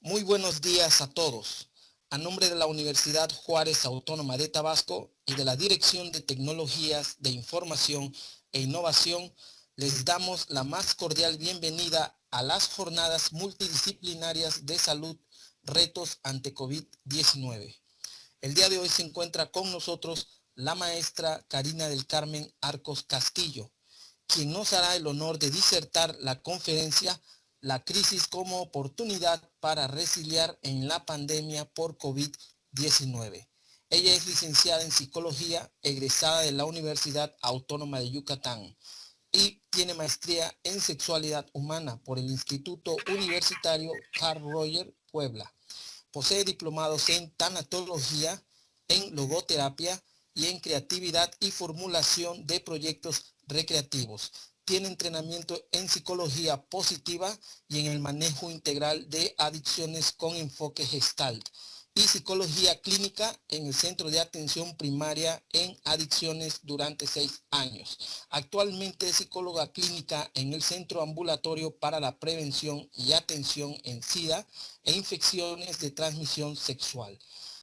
Muy buenos días a todos. A nombre de la Universidad Juárez Autónoma de Tabasco y de la Dirección de Tecnologías de Información e Innovación, les damos la más cordial bienvenida a las jornadas multidisciplinarias de salud, retos ante COVID-19. El día de hoy se encuentra con nosotros la maestra Karina del Carmen Arcos Castillo, quien nos hará el honor de disertar la conferencia La crisis como oportunidad para resiliar en la pandemia por COVID-19. Ella es licenciada en psicología, egresada de la Universidad Autónoma de Yucatán y tiene maestría en sexualidad humana por el Instituto Universitario Carl Roger, Puebla. Posee diplomados en tanatología, en logoterapia y en creatividad y formulación de proyectos recreativos. Tiene entrenamiento en psicología positiva y en el manejo integral de adicciones con enfoque Gestalt y psicología clínica en el Centro de Atención Primaria en Adicciones durante 6 años. Actualmente es psicóloga clínica en el Centro Ambulatorio para la Prevención y Atención en SIDA e Infecciones de Transmisión Sexual.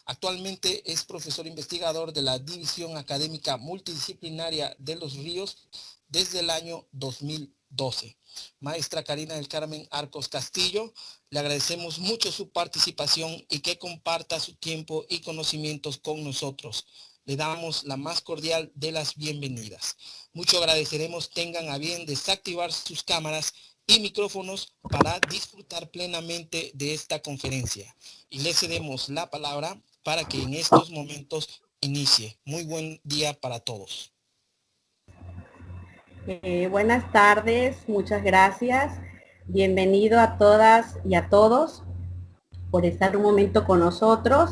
Actualmente es profesor investigador de la División Académica Multidisciplinaria de Los Ríos desde el año 2012. Maestra Karina del Carmen Arcos Castillo, le agradecemos mucho su participación y que comparta su tiempo y conocimientos con nosotros. Le damos la más cordial de las bienvenidas. Mucho agradeceremos tengan a bien desactivar sus cámaras y micrófonos para disfrutar plenamente de esta conferencia. Y le cedemos la palabra para que en estos momentos inicie. Muy buen día para todos. Buenas tardes, muchas gracias. Bienvenido a todas y a todos por estar un momento con nosotros.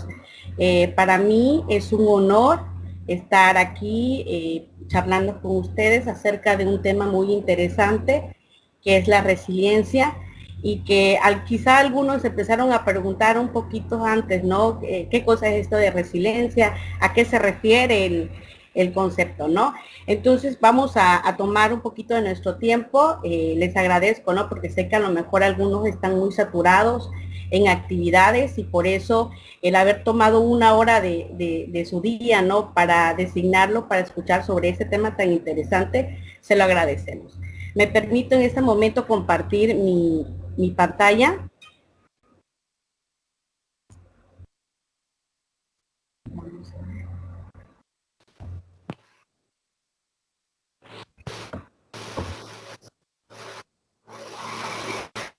Para mí es un honor estar aquí charlando con ustedes acerca de un tema muy interesante que es la resiliencia y que quizá algunos empezaron a preguntar un poquito antes, ¿no? ¿Qué cosa es esto de resiliencia? ¿A qué se refiere el concepto, ¿no? Entonces vamos a tomar un poquito de nuestro tiempo. Les agradezco, ¿no? Porque sé que a lo mejor algunos están muy saturados en actividades y por eso el haber tomado una hora de su día, ¿no? Para designarlo, para escuchar sobre ese tema tan interesante, se lo agradecemos. Me permito en este momento compartir mi pantalla.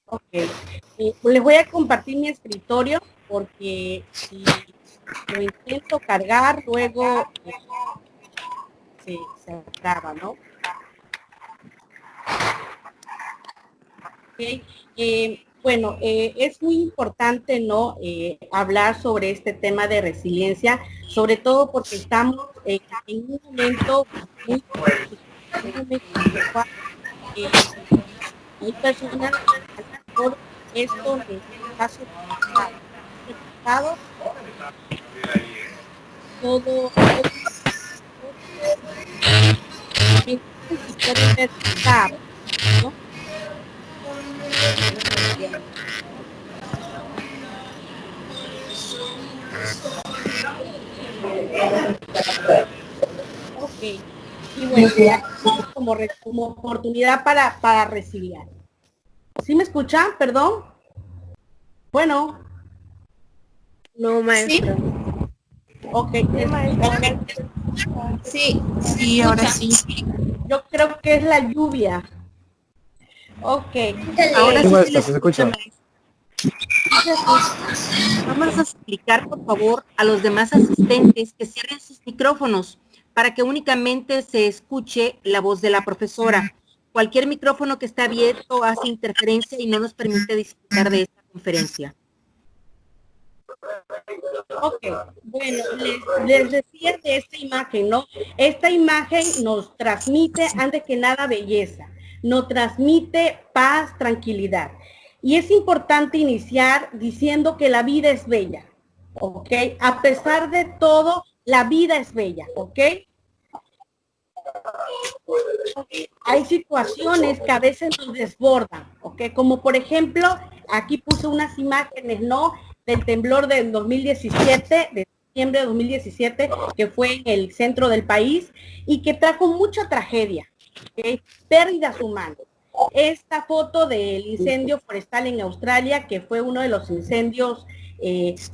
Ok, les voy a compartir mi escritorio porque si lo intento cargar, luego se acaba, ¿no? Okay. Bueno, es muy importante, ¿no? Hablar sobre este tema de resiliencia, sobre todo porque estamos en un momento muy hay personas por esto les está todo si pueden ver, ¿no? Ok, y bueno, como oportunidad para resiliar. ¿Sí me escuchan? Perdón. Bueno. No, maestra. ¿Sí? Ok, Sí, ahora sí. Yo creo que es la lluvia. Ok. Ahora sí se escucha. Vamos a explicar, por favor, a los demás asistentes que cierren sus micrófonos para que únicamente se escuche la voz de la profesora. Cualquier micrófono que está abierto hace interferencia y no nos permite disfrutar de esta conferencia. Ok, bueno, les decía de esta imagen, ¿no? Esta imagen nos transmite, antes que nada, belleza, nos transmite paz, tranquilidad. Y es importante iniciar diciendo que la vida es bella, ¿ok? A pesar de todo, la vida es bella, ¿ok? Hay situaciones que a veces nos desbordan, ¿ok? Como por ejemplo, aquí puse unas imágenes, ¿no? Del temblor del 2017, de septiembre de 2017, que fue en el centro del país y que trajo mucha tragedia, ¿okay? Pérdidas humanas. Esta foto del incendio forestal en Australia, que fue uno de los incendios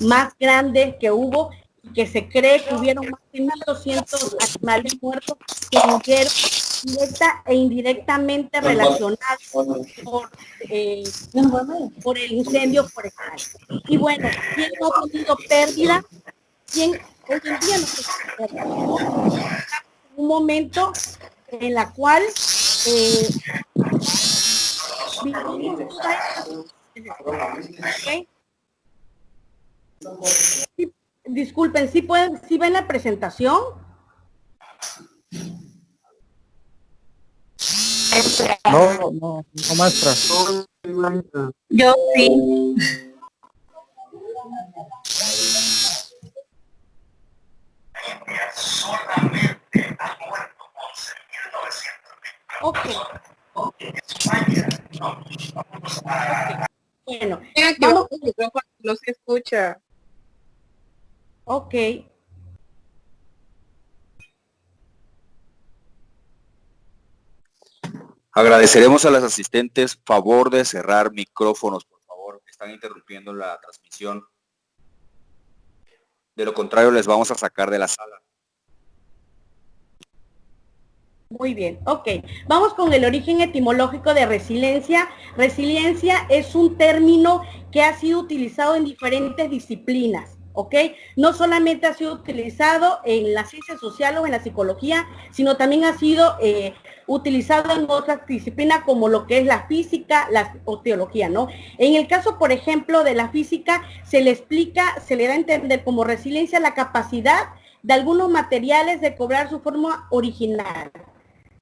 más grandes que hubo, y que se cree que hubieron más de 1.200 animales muertos que murieron directa e indirectamente relacionados por el incendio forestal. Y bueno, ¿quién no ha tenido pérdida? ¿Quién hoy en día no tiene pérdida? Un momento en la cual ¿okay? Sí, disculpen, ¿sí pueden, sí ven la presentación? No, maestra. Yo sí. Ok. Bueno, vamos. El micrófono no se escucha. Ok. Agradeceremos a las asistentes favor de cerrar micrófonos, por favor. Están interrumpiendo la transmisión. De lo contrario, les vamos a sacar de la sala. Muy bien, ok. Vamos con el origen etimológico de resiliencia. Resiliencia es un término que ha sido utilizado en diferentes disciplinas, ¿ok? No solamente ha sido utilizado en la ciencia social o en la psicología, sino también ha sido utilizado en otras disciplinas como lo que es la física, o teología, ¿no? En el caso, por ejemplo, de la física, se le explica, se le da a entender como resiliencia la capacidad de algunos materiales de cobrar su forma original,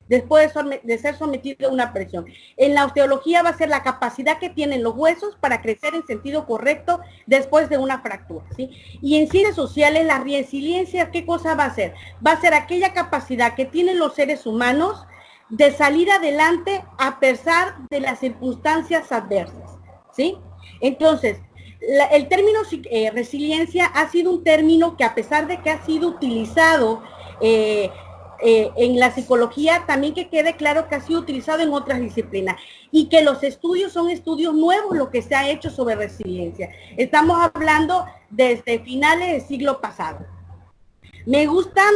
después de ser sometido a una presión. En la osteología va a ser la capacidad que tienen los huesos para crecer en sentido correcto después de una fractura, ¿sí? Y en ciencias sociales, la resiliencia, ¿qué cosa va a ser? Va a ser aquella capacidad que tienen los seres humanos de salir adelante a pesar de las circunstancias adversas, ¿sí? Entonces, el término resiliencia ha sido un término que, a pesar de que ha sido utilizado en la psicología, también que quede claro que ha sido utilizado en otras disciplinas y que los estudios son estudios nuevos lo que se ha hecho sobre resiliencia. Estamos hablando desde finales del siglo pasado. Me gustan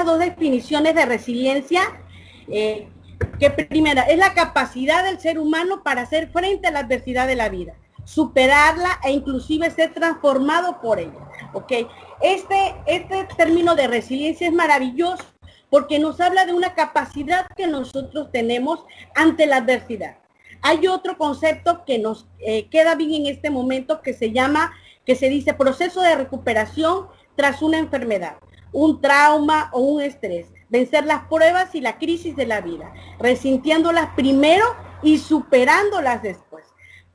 dos definiciones de resiliencia, que primera es la capacidad del ser humano para hacer frente a la adversidad de la vida, superarla e inclusive ser transformado por ella, ¿ok? Este término de resiliencia es maravilloso porque nos habla de una capacidad que nosotros tenemos ante la adversidad. Hay otro concepto que nos queda bien en este momento que se dice proceso de recuperación tras una enfermedad, un trauma o un estrés, vencer las pruebas y la crisis de la vida, resintiéndolas primero y superándolas después,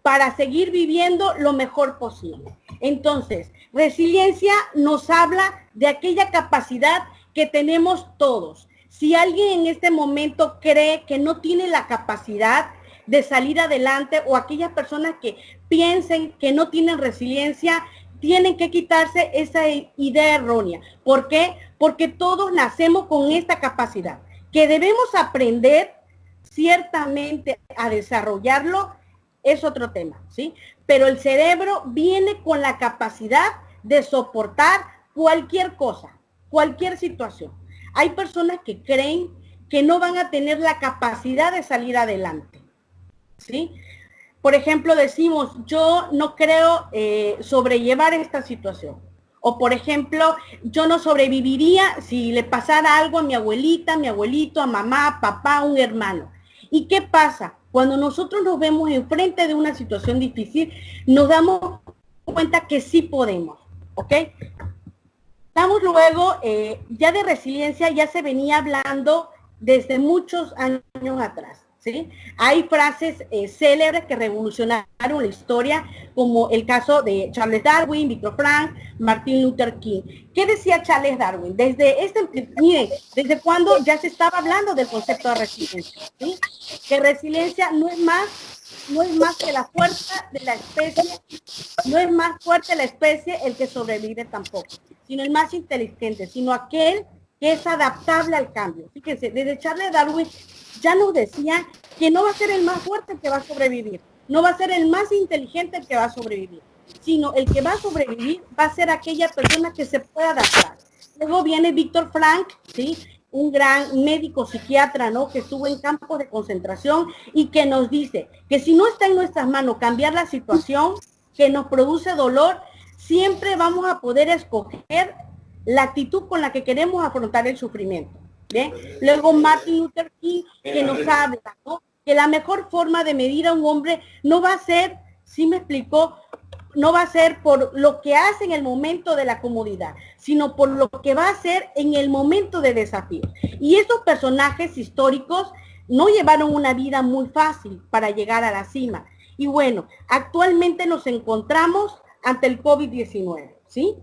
para seguir viviendo lo mejor posible. Entonces, resiliencia nos habla de aquella capacidad que tenemos todos. Si alguien en este momento cree que no tiene la capacidad de salir adelante, o aquellas personas que piensen que no tienen resiliencia, tienen que quitarse esa idea errónea. ¿Por qué? Porque todos nacemos con esta capacidad, que debemos aprender ciertamente a desarrollarlo, es otro tema, ¿sí? Pero el cerebro viene con la capacidad de soportar cualquier cosa, cualquier situación. Hay personas que creen que no van a tener la capacidad de salir adelante, ¿sí? Por ejemplo, decimos, yo no creo sobrellevar esta situación. O, por ejemplo, yo no sobreviviría si le pasara algo a mi abuelita, a mi abuelito, a mamá, a papá, a un hermano. ¿Y qué pasa? Cuando nosotros nos vemos enfrente de una situación difícil, nos damos cuenta que sí podemos, ¿ok? Estamos luego, ya de resiliencia ya se venía hablando desde muchos años atrás, ¿sí? Hay frases célebres que revolucionaron la historia, como el caso de Charles Darwin, Viktor Frankl, Martin Luther King. ¿Qué decía Charles Darwin? Miren, desde cuando ya se estaba hablando del concepto de resiliencia, ¿sí? Que resiliencia no es más no es más que la fuerza de la especie, no es más fuerte la especie el que sobrevive tampoco, sino el más inteligente, sino aquel que es adaptable al cambio. Fíjense, desde Charles Darwin ya nos decía que no va a ser el más fuerte el que va a sobrevivir, no va a ser el más inteligente el que va a sobrevivir, sino el que va a sobrevivir va a ser aquella persona que se pueda adaptar. Luego viene Víctor Frank, ¿sí?, un gran médico psiquiatra, ¿no?, que estuvo en campos de concentración y que nos dice que si no está en nuestras manos cambiar la situación que nos produce dolor, siempre vamos a poder escoger la actitud con la que queremos afrontar el sufrimiento. ¿Bien? Luego Martin Luther King, que nos habla, ¿no?, que la mejor forma de medir a un hombre no va a ser, ¿sí me explicó?, no va a ser por lo que hace en el momento de la comodidad, sino por lo que va a hacer en el momento de desafío. Y estos personajes históricos no llevaron una vida muy fácil para llegar a la cima. Y bueno, actualmente nos encontramos ante el COVID-19, ¿sí?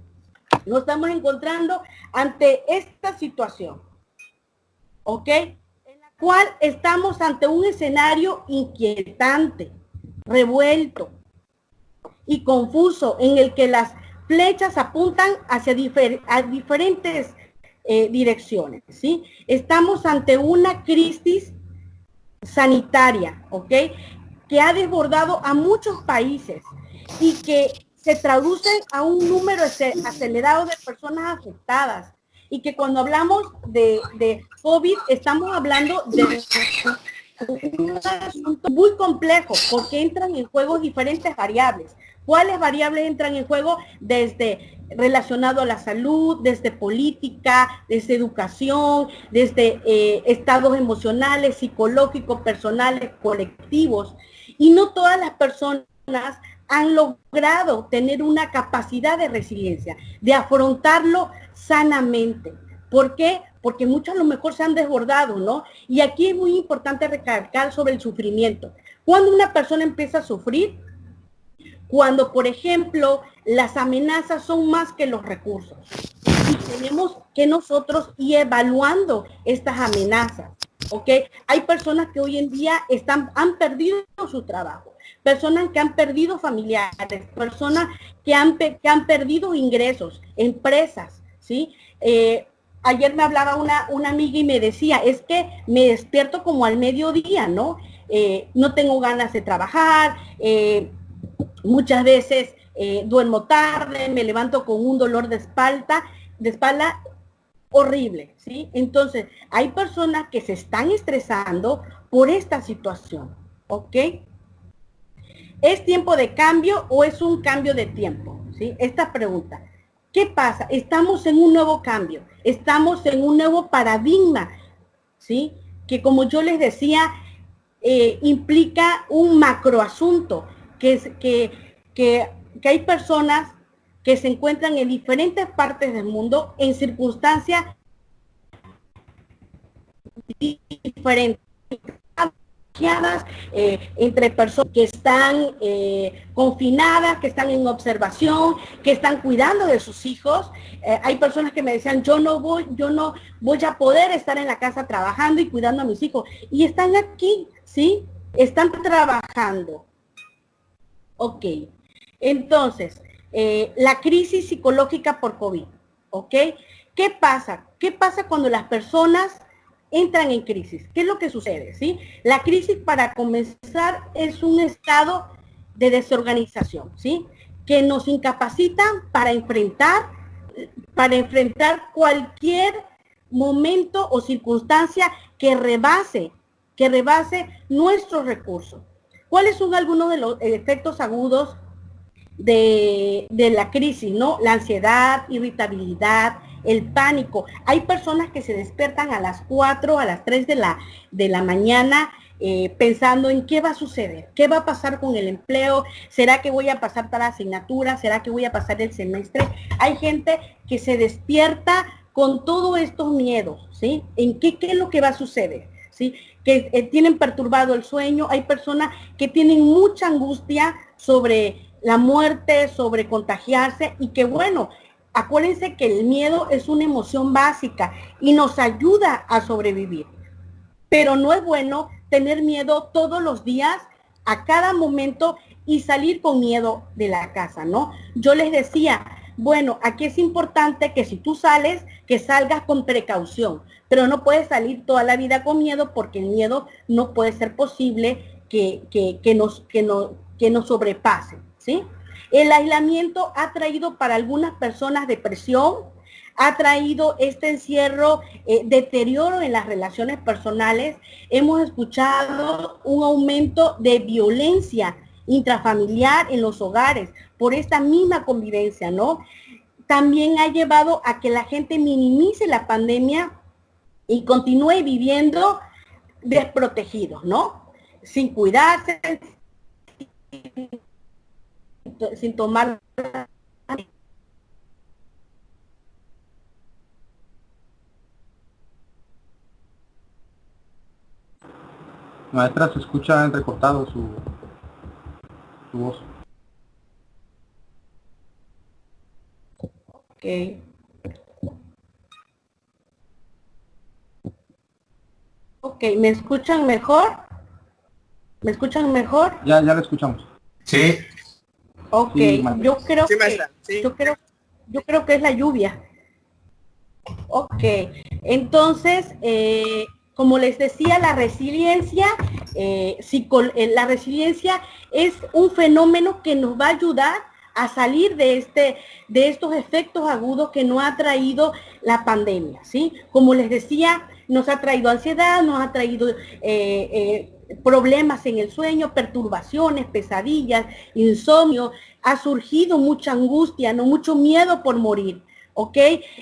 Nos estamos encontrando ante esta situación, ¿ok?, en la cual estamos ante un escenario inquietante, revuelto y confuso, en el que las flechas apuntan hacia diferentes direcciones, ¿sí? Estamos ante una crisis sanitaria, ¿ok?, que ha desbordado a muchos países y que se traduce a un número acelerado de personas afectadas, y que cuando hablamos de COVID estamos hablando de un asunto muy complejo, porque entran en juego diferentes variables. ¿Cuáles variables entran en juego? Desde relacionado a la salud, desde política, desde educación, desde estados emocionales, psicológicos, personales, colectivos. Y no todas las personas han logrado tener una capacidad de resiliencia, de afrontarlo sanamente. ¿Por qué? Porque muchos a lo mejor se han desbordado, ¿no? Y aquí es muy importante recalcar sobre el sufrimiento. Cuando una persona empieza a sufrir, cuando, por ejemplo, las amenazas son más que los recursos, y tenemos que nosotros ir evaluando estas amenazas, ¿ok? Hay personas que hoy en día han perdido su trabajo, personas que han perdido familiares, personas que han perdido ingresos, empresas, ¿sí? Ayer me hablaba una amiga y me decía, es que me despierto como al mediodía, ¿no? No tengo ganas de trabajar, muchas veces duermo tarde, me levanto con un dolor de espalda horrible, ¿sí? Entonces, hay personas que se están estresando por esta situación, ¿ok? ¿Es tiempo de cambio o es un cambio de tiempo? ¿Sí? Esta pregunta. ¿Qué pasa? Estamos en un nuevo cambio, estamos en un nuevo paradigma, ¿sí?, que, como yo les decía, implica un macroasunto, que hay personas que se encuentran en diferentes partes del mundo en circunstancias diferentes, entre personas que están confinadas, que están en observación, que están cuidando de sus hijos. Hay personas que me decían, yo no voy a poder estar en la casa trabajando y cuidando a mis hijos. Y están aquí, ¿sí? Están trabajando. Ok. Entonces, la crisis psicológica por COVID, ¿ok? ¿Qué pasa? ¿Qué pasa cuando las personas entran en crisis? ¿Qué es lo que sucede? ¿Sí? La crisis, para comenzar, es un estado de desorganización, ¿sí?, que nos incapacita para enfrentar cualquier momento o circunstancia que rebase nuestros recursos. ¿Cuáles son algunos de los efectos agudos de la crisis, ¿no? La ansiedad, irritabilidad, el pánico. Hay personas que se despiertan a las 4, a las 3 de la mañana pensando en qué va a suceder, qué va a pasar con el empleo, será que voy a pasar tal asignatura, será que voy a pasar el semestre. Hay gente que se despierta con todos estos miedos, ¿sí? ¿En qué es lo que va a suceder? ¿Sí? Que tienen perturbado el sueño. Hay personas que tienen mucha angustia sobre la muerte, sobre contagiarse, y que, bueno, acuérdense que el miedo es una emoción básica y nos ayuda a sobrevivir. Pero no es bueno tener miedo todos los días a cada momento y salir con miedo de la casa, ¿no? Yo les decía, bueno, aquí es importante que si tú sales, que salgas con precaución, pero no puedes salir toda la vida con miedo porque el miedo no puede ser posible que nos sobrepase, ¿sí? El aislamiento ha traído para algunas personas depresión, ha traído este encierro, deterioro en las relaciones personales. Hemos escuchado un aumento de violencia intrafamiliar en los hogares por esta misma convivencia, ¿no? También ha llevado a que la gente minimice la pandemia y continúe viviendo desprotegidos, ¿no? Sin cuidarse, sin tomar. Maestra, se escucha entrecortado su voz. Okay. Ok, ¿me escuchan mejor? ¿Me escuchan mejor? Ya la escuchamos. Sí. Ok, Sí, maestra. yo creo Sí, que maestra, sí. yo creo que es la lluvia. Ok, entonces, como les decía, la resiliencia es un fenómeno que nos va a ayudar a salir de estos efectos agudos que nos ha traído la pandemia, ¿sí? Como les decía, nos ha traído ansiedad, nos ha traído problemas en el sueño, perturbaciones, pesadillas, insomnio, ha surgido mucha angustia, no mucho miedo por morir. ¿Ok?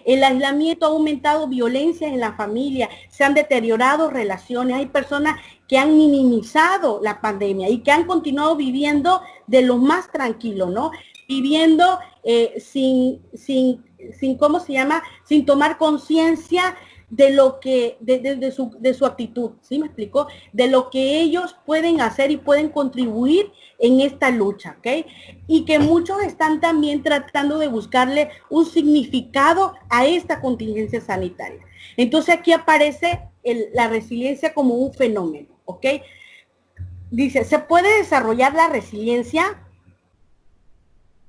El aislamiento ha aumentado violencia en la familia, se han deteriorado relaciones, hay personas que han minimizado la pandemia y que han continuado viviendo de lo más tranquilo, ¿no? Viviendo sin, ¿cómo se llama? Sin tomar conciencia de lo que, de su actitud, ¿sí me explico? De lo que ellos pueden hacer y pueden contribuir en esta lucha, ¿ok? Y que muchos están también tratando de buscarle un significado a esta contingencia sanitaria. Entonces aquí aparece la resiliencia como un fenómeno, ¿ok? Dice, ¿se puede desarrollar la resiliencia?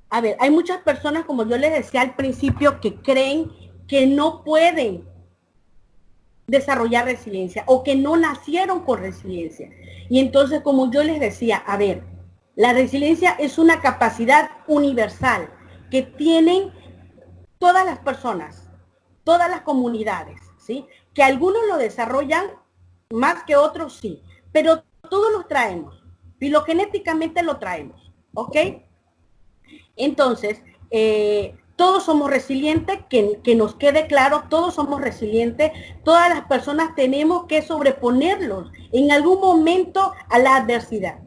A ver, hay muchas personas, como yo les decía al principio, que creen que no pueden desarrollar resiliencia o que no nacieron con resiliencia. Y entonces, como yo les decía, a ver, la resiliencia es una capacidad universal que tienen todas las personas, todas las comunidades, ¿sí? Que algunos lo desarrollan más que otros, sí, pero todos los traemos, filogenéticamente lo traemos, ¿ok? Entonces, todos somos resilientes, que nos quede claro, todos somos resilientes, todas las personas tenemos que sobreponerlos en algún momento a la adversidad.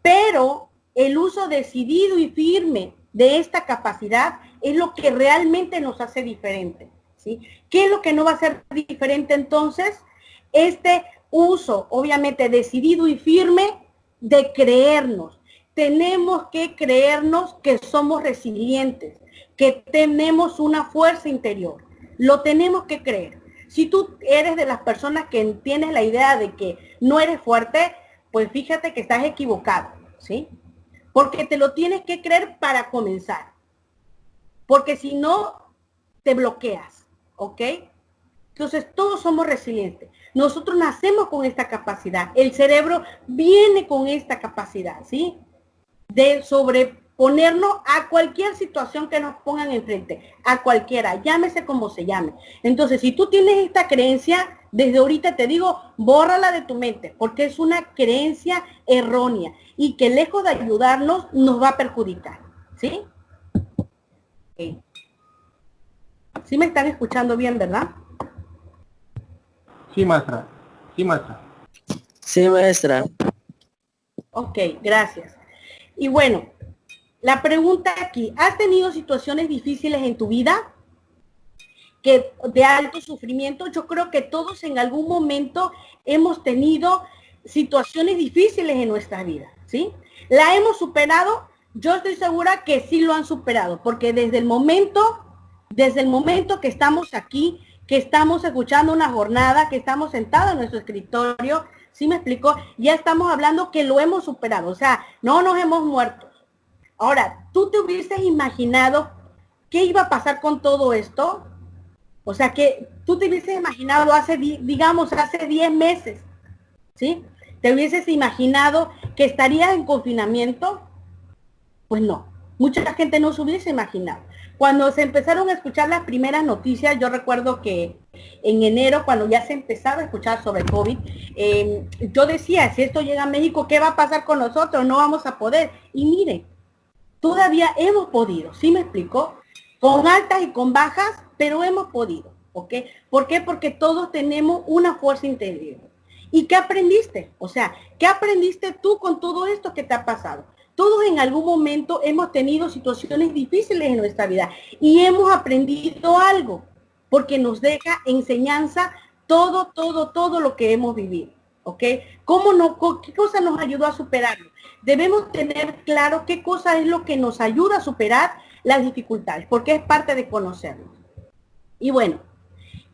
Pero el uso decidido y firme de esta capacidad es lo que realmente nos hace diferente, ¿sí? ¿Qué es lo que no va a ser diferente entonces? Este uso, obviamente, decidido y firme de creernos. Tenemos que creernos que somos resilientes, que tenemos una fuerza interior. Lo tenemos que creer. Si tú eres de las personas que tienes la idea de que no eres fuerte, pues fíjate que estás equivocado, ¿sí? Porque te lo tienes que creer para comenzar. Porque si no, te bloqueas, ¿ok? Entonces, todos somos resilientes. Nosotros nacemos con esta capacidad. El cerebro viene con esta capacidad, ¿sí? De sobreponernos a cualquier situación que nos pongan enfrente, a cualquiera, llámese como se llame. Entonces, si tú tienes esta creencia, desde ahorita te digo, bórrala de tu mente, porque es una creencia errónea y que lejos de ayudarnos, nos va a perjudicar, ¿sí? Okay. ¿Sí me están escuchando bien, verdad? Sí, maestra. Sí, maestra. Sí, maestra. Ok, gracias. Y bueno, la pregunta aquí, ¿has tenido situaciones difíciles en tu vida? Que de alto sufrimiento. Yo creo que todos en algún momento hemos tenido situaciones difíciles en nuestra vida, ¿sí? ¿La hemos superado? Yo estoy segura que sí lo han superado, porque desde el momento que estamos aquí, que estamos escuchando una jornada, que estamos sentados en nuestro escritorio, ¿Sí me explico? Ya estamos hablando que lo hemos superado, o sea, no nos hemos muerto. Ahora, ¿tú te hubieses imaginado qué iba a pasar con todo esto? O sea, que tú te hubieses imaginado hace 10 meses, ¿sí? ¿Te hubieses imaginado que estarías en confinamiento? Pues no, mucha gente no se hubiese imaginado. Cuando se empezaron a escuchar las primeras noticias, yo recuerdo que en enero, cuando ya se empezaba a escuchar sobre COVID, yo decía, si esto llega a México, ¿qué va a pasar con nosotros? No vamos a poder. Y miren, todavía hemos podido, ¿sí me explico? Con altas y con bajas, pero hemos podido, ¿ok? ¿Por qué? Porque todos tenemos una fuerza interior. ¿Y qué aprendiste? O sea, ¿qué aprendiste tú con todo esto que te ha pasado? Todos en algún momento hemos tenido situaciones difíciles en nuestra vida y hemos aprendido algo, porque nos deja enseñanza todo lo que hemos vivido, ¿ok? ¿Qué cosa nos ayudó a superarlo? Debemos tener claro qué cosa es lo que nos ayuda a superar las dificultades, porque es parte de conocernos. Y bueno,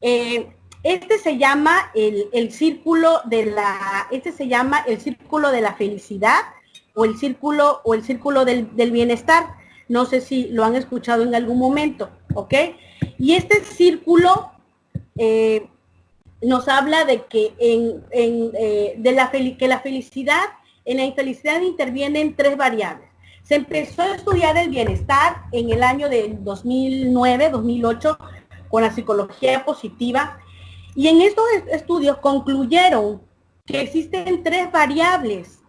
este se llama el círculo de la felicidad o el círculo del bienestar. No sé si lo han escuchado en algún momento, ¿ok? Y este círculo nos habla de que que la felicidad, en la infelicidad intervienen 3 variables. Se empezó a estudiar el bienestar en el año de 2009, 2008, con la psicología positiva, y en estos estudios concluyeron que existen 3 variables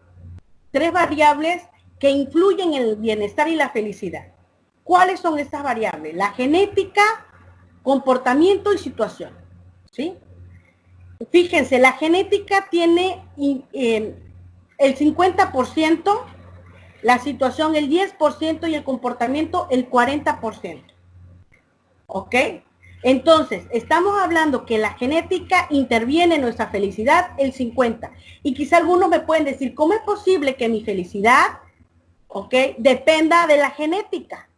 que influyen en el bienestar y la felicidad. ¿Cuáles son estas variables? La genética, comportamiento y situación, ¿sí? Fíjense, la genética tiene el 50%, la situación el 10% y el comportamiento el 40%. ¿Ok? Entonces, estamos hablando que la genética interviene en nuestra felicidad el 50%. Y quizá algunos me pueden decir, ¿cómo es posible que mi felicidad, ¿ok?, dependa de la genética?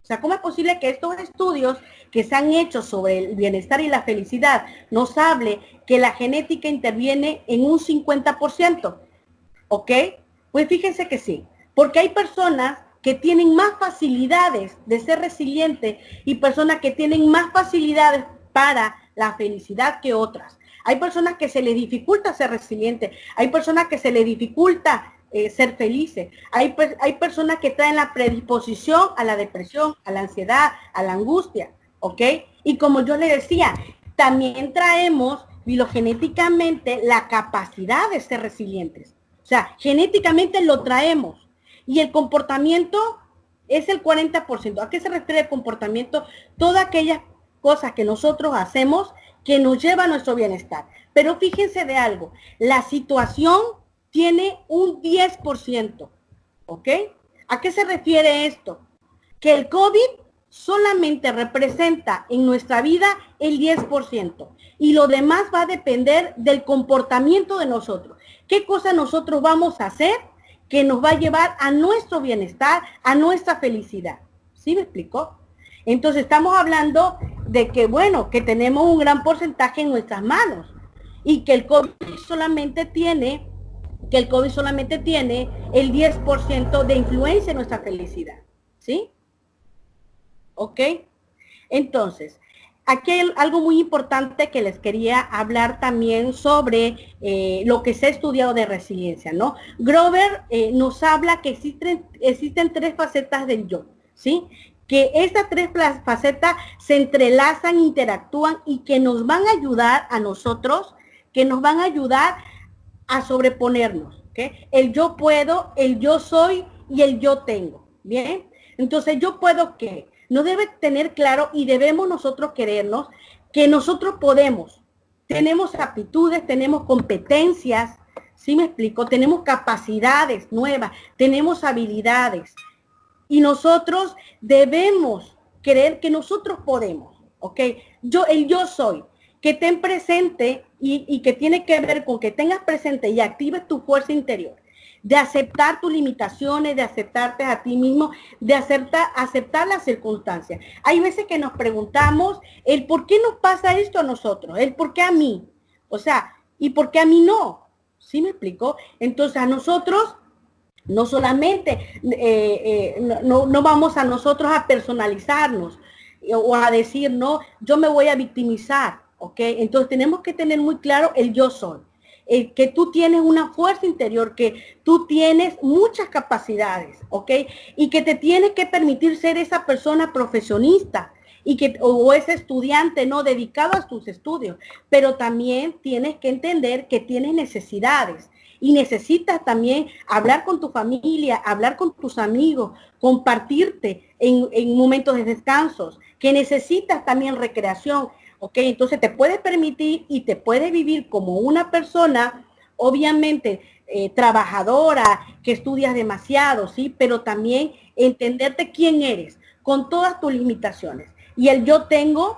O sea, ¿cómo es posible que estos estudios que se han hecho sobre el bienestar y la felicidad nos hable que la genética interviene en un 50%? ¿Ok? Pues fíjense que sí, porque hay personas que tienen más facilidades de ser resilientes y personas que tienen más facilidades para la felicidad que otras. Hay personas que se les dificulta ser resilientes, hay personas que se les dificulta ser felices, hay personas que traen la predisposición a la depresión, a la ansiedad, a la angustia, ¿ok? Y como yo le decía, también traemos filogenéticamente la capacidad de ser resilientes. O sea, genéticamente lo traemos. Y el comportamiento es el 40%. ¿A qué se refiere el comportamiento? Todas aquellas cosas que nosotros hacemos que nos lleva a nuestro bienestar. Pero fíjense de algo, la situación tiene un 10%, ¿ok? ¿A qué se refiere esto? Que el COVID solamente representa en nuestra vida el 10% y lo demás va a depender del comportamiento de nosotros. ¿Qué cosa nosotros vamos a hacer que nos va a llevar a nuestro bienestar, a nuestra felicidad? ¿Sí me explicó? Entonces estamos hablando de que, bueno, que tenemos un gran porcentaje en nuestras manos y que el COVID solamente tiene el 10% de influencia en nuestra felicidad, ¿sí? ¿Ok? Entonces, aquí hay algo muy importante que les quería hablar también sobre lo que se ha estudiado de resiliencia, ¿no? Grover nos habla que existen 3 facetas del yo, ¿sí? Que estas 3 facetas se entrelazan, interactúan y que nos van a ayudar a nosotros, que nos van a ayudar a sobreponernos, ¿ok? El yo puedo, el yo soy y el yo tengo, ¿bien? Entonces, yo puedo que no debe tener claro y debemos nosotros querernos que nosotros podemos, tenemos aptitudes, tenemos competencias, ¿sí me explico? Tenemos capacidades nuevas, tenemos habilidades y nosotros debemos creer que nosotros podemos, ¿ok? El yo soy, que ten presente y que tiene que ver con que tengas presente y actives tu fuerza interior, de aceptar tus limitaciones, de aceptarte a ti mismo, de aceptar las circunstancias. Hay veces que nos preguntamos el por qué nos pasa esto a nosotros, el por qué a mí, o sea, y por qué a mí no. O ¿Sí me explico? Entonces a nosotros no solamente, no vamos a nosotros a personalizarnos o a decir, no, yo me voy a victimizar, ¿ok? Entonces tenemos que tener muy claro el yo soy. Que tú tienes una fuerza interior, que tú tienes muchas capacidades, ¿ok? Y que te tienes que permitir ser esa persona profesionista y que, o ese estudiante, ¿no? Dedicado a tus estudios, pero también tienes que entender que tienes necesidades y necesitas también hablar con tu familia, hablar con tus amigos, compartirte en momentos de descansos, que necesitas también recreación. ¿Ok? Entonces te puedes permitir y te puedes vivir como una persona, obviamente, trabajadora, que estudias demasiado, ¿sí? Pero también entenderte quién eres, con todas tus limitaciones. Y el yo tengo,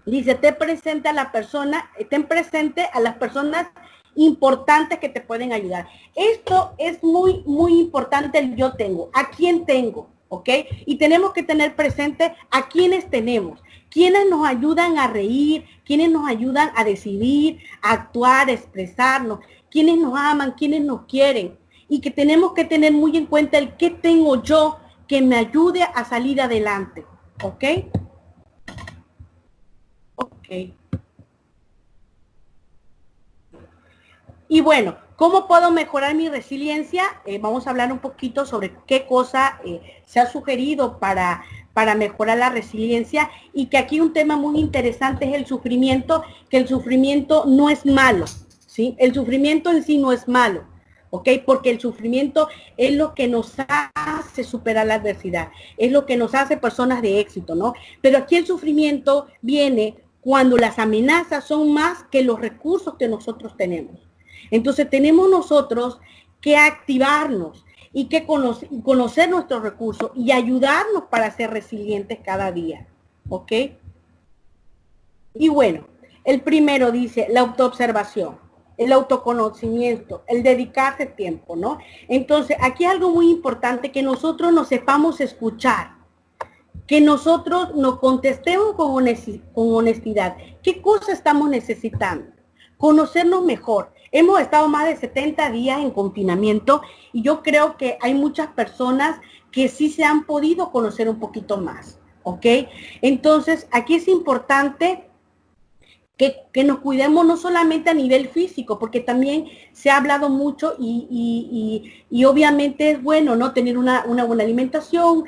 dice, ten presente a la persona, ten presente a las personas importantes que te pueden ayudar. Esto es muy, muy importante, el yo tengo, a quién tengo, ¿ok? Y tenemos que tener presente a quiénes tenemos. Quienes nos ayudan a reír, quienes nos ayudan a decidir, a actuar, a expresarnos, quienes nos aman, quienes nos quieren. Y que tenemos que tener muy en cuenta el qué tengo yo que me ayude a salir adelante. ¿Ok? Ok. Y bueno, ¿cómo puedo mejorar mi resiliencia? Vamos a hablar un poquito sobre qué cosa se ha sugerido para mejorar la resiliencia, y que aquí un tema muy interesante es el sufrimiento, que el sufrimiento no es malo, ¿sí? El sufrimiento en sí no es malo, ¿ok? Porque el sufrimiento es lo que nos hace superar la adversidad, es lo que nos hace personas de éxito, ¿no? Pero aquí el sufrimiento viene cuando las amenazas son más que los recursos que nosotros tenemos. Entonces tenemos nosotros que activarnos y que conocer nuestros recursos y ayudarnos para ser resilientes cada día, ¿ok? Y bueno, el primero dice la autoobservación, el autoconocimiento, el dedicarse tiempo, ¿no? Entonces, aquí hay algo muy importante, que nosotros nos sepamos escuchar, que nosotros nos contestemos con honestidad. ¿Qué cosa estamos necesitando? Conocernos mejor. Hemos estado más de 70 días en confinamiento y yo creo que hay muchas personas que sí se han podido conocer un poquito más, ¿ok? Entonces, aquí es importante que nos cuidemos no solamente a nivel físico, porque también se ha hablado mucho y obviamente es bueno, ¿no? Tener una buena alimentación,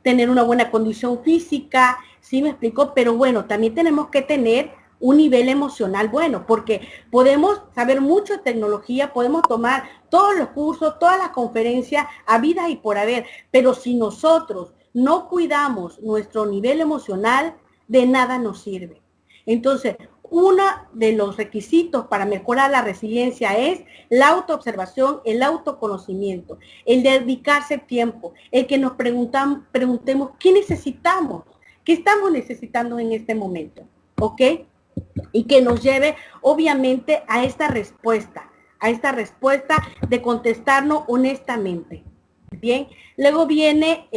tener una buena condición física, ¿sí me explico? Pero bueno, también tenemos que tener un nivel emocional bueno, porque podemos saber mucho de tecnología, podemos tomar todos los cursos, todas las conferencias, habidas y por haber, pero si nosotros no cuidamos nuestro nivel emocional, de nada nos sirve. Entonces, uno de los requisitos para mejorar la resiliencia es la autoobservación, el autoconocimiento, el dedicarse tiempo, el que nos preguntemos qué necesitamos, qué estamos necesitando en este momento, ¿ok? Y que nos lleve, obviamente, a esta respuesta de contestarnos honestamente. Bien, luego viene,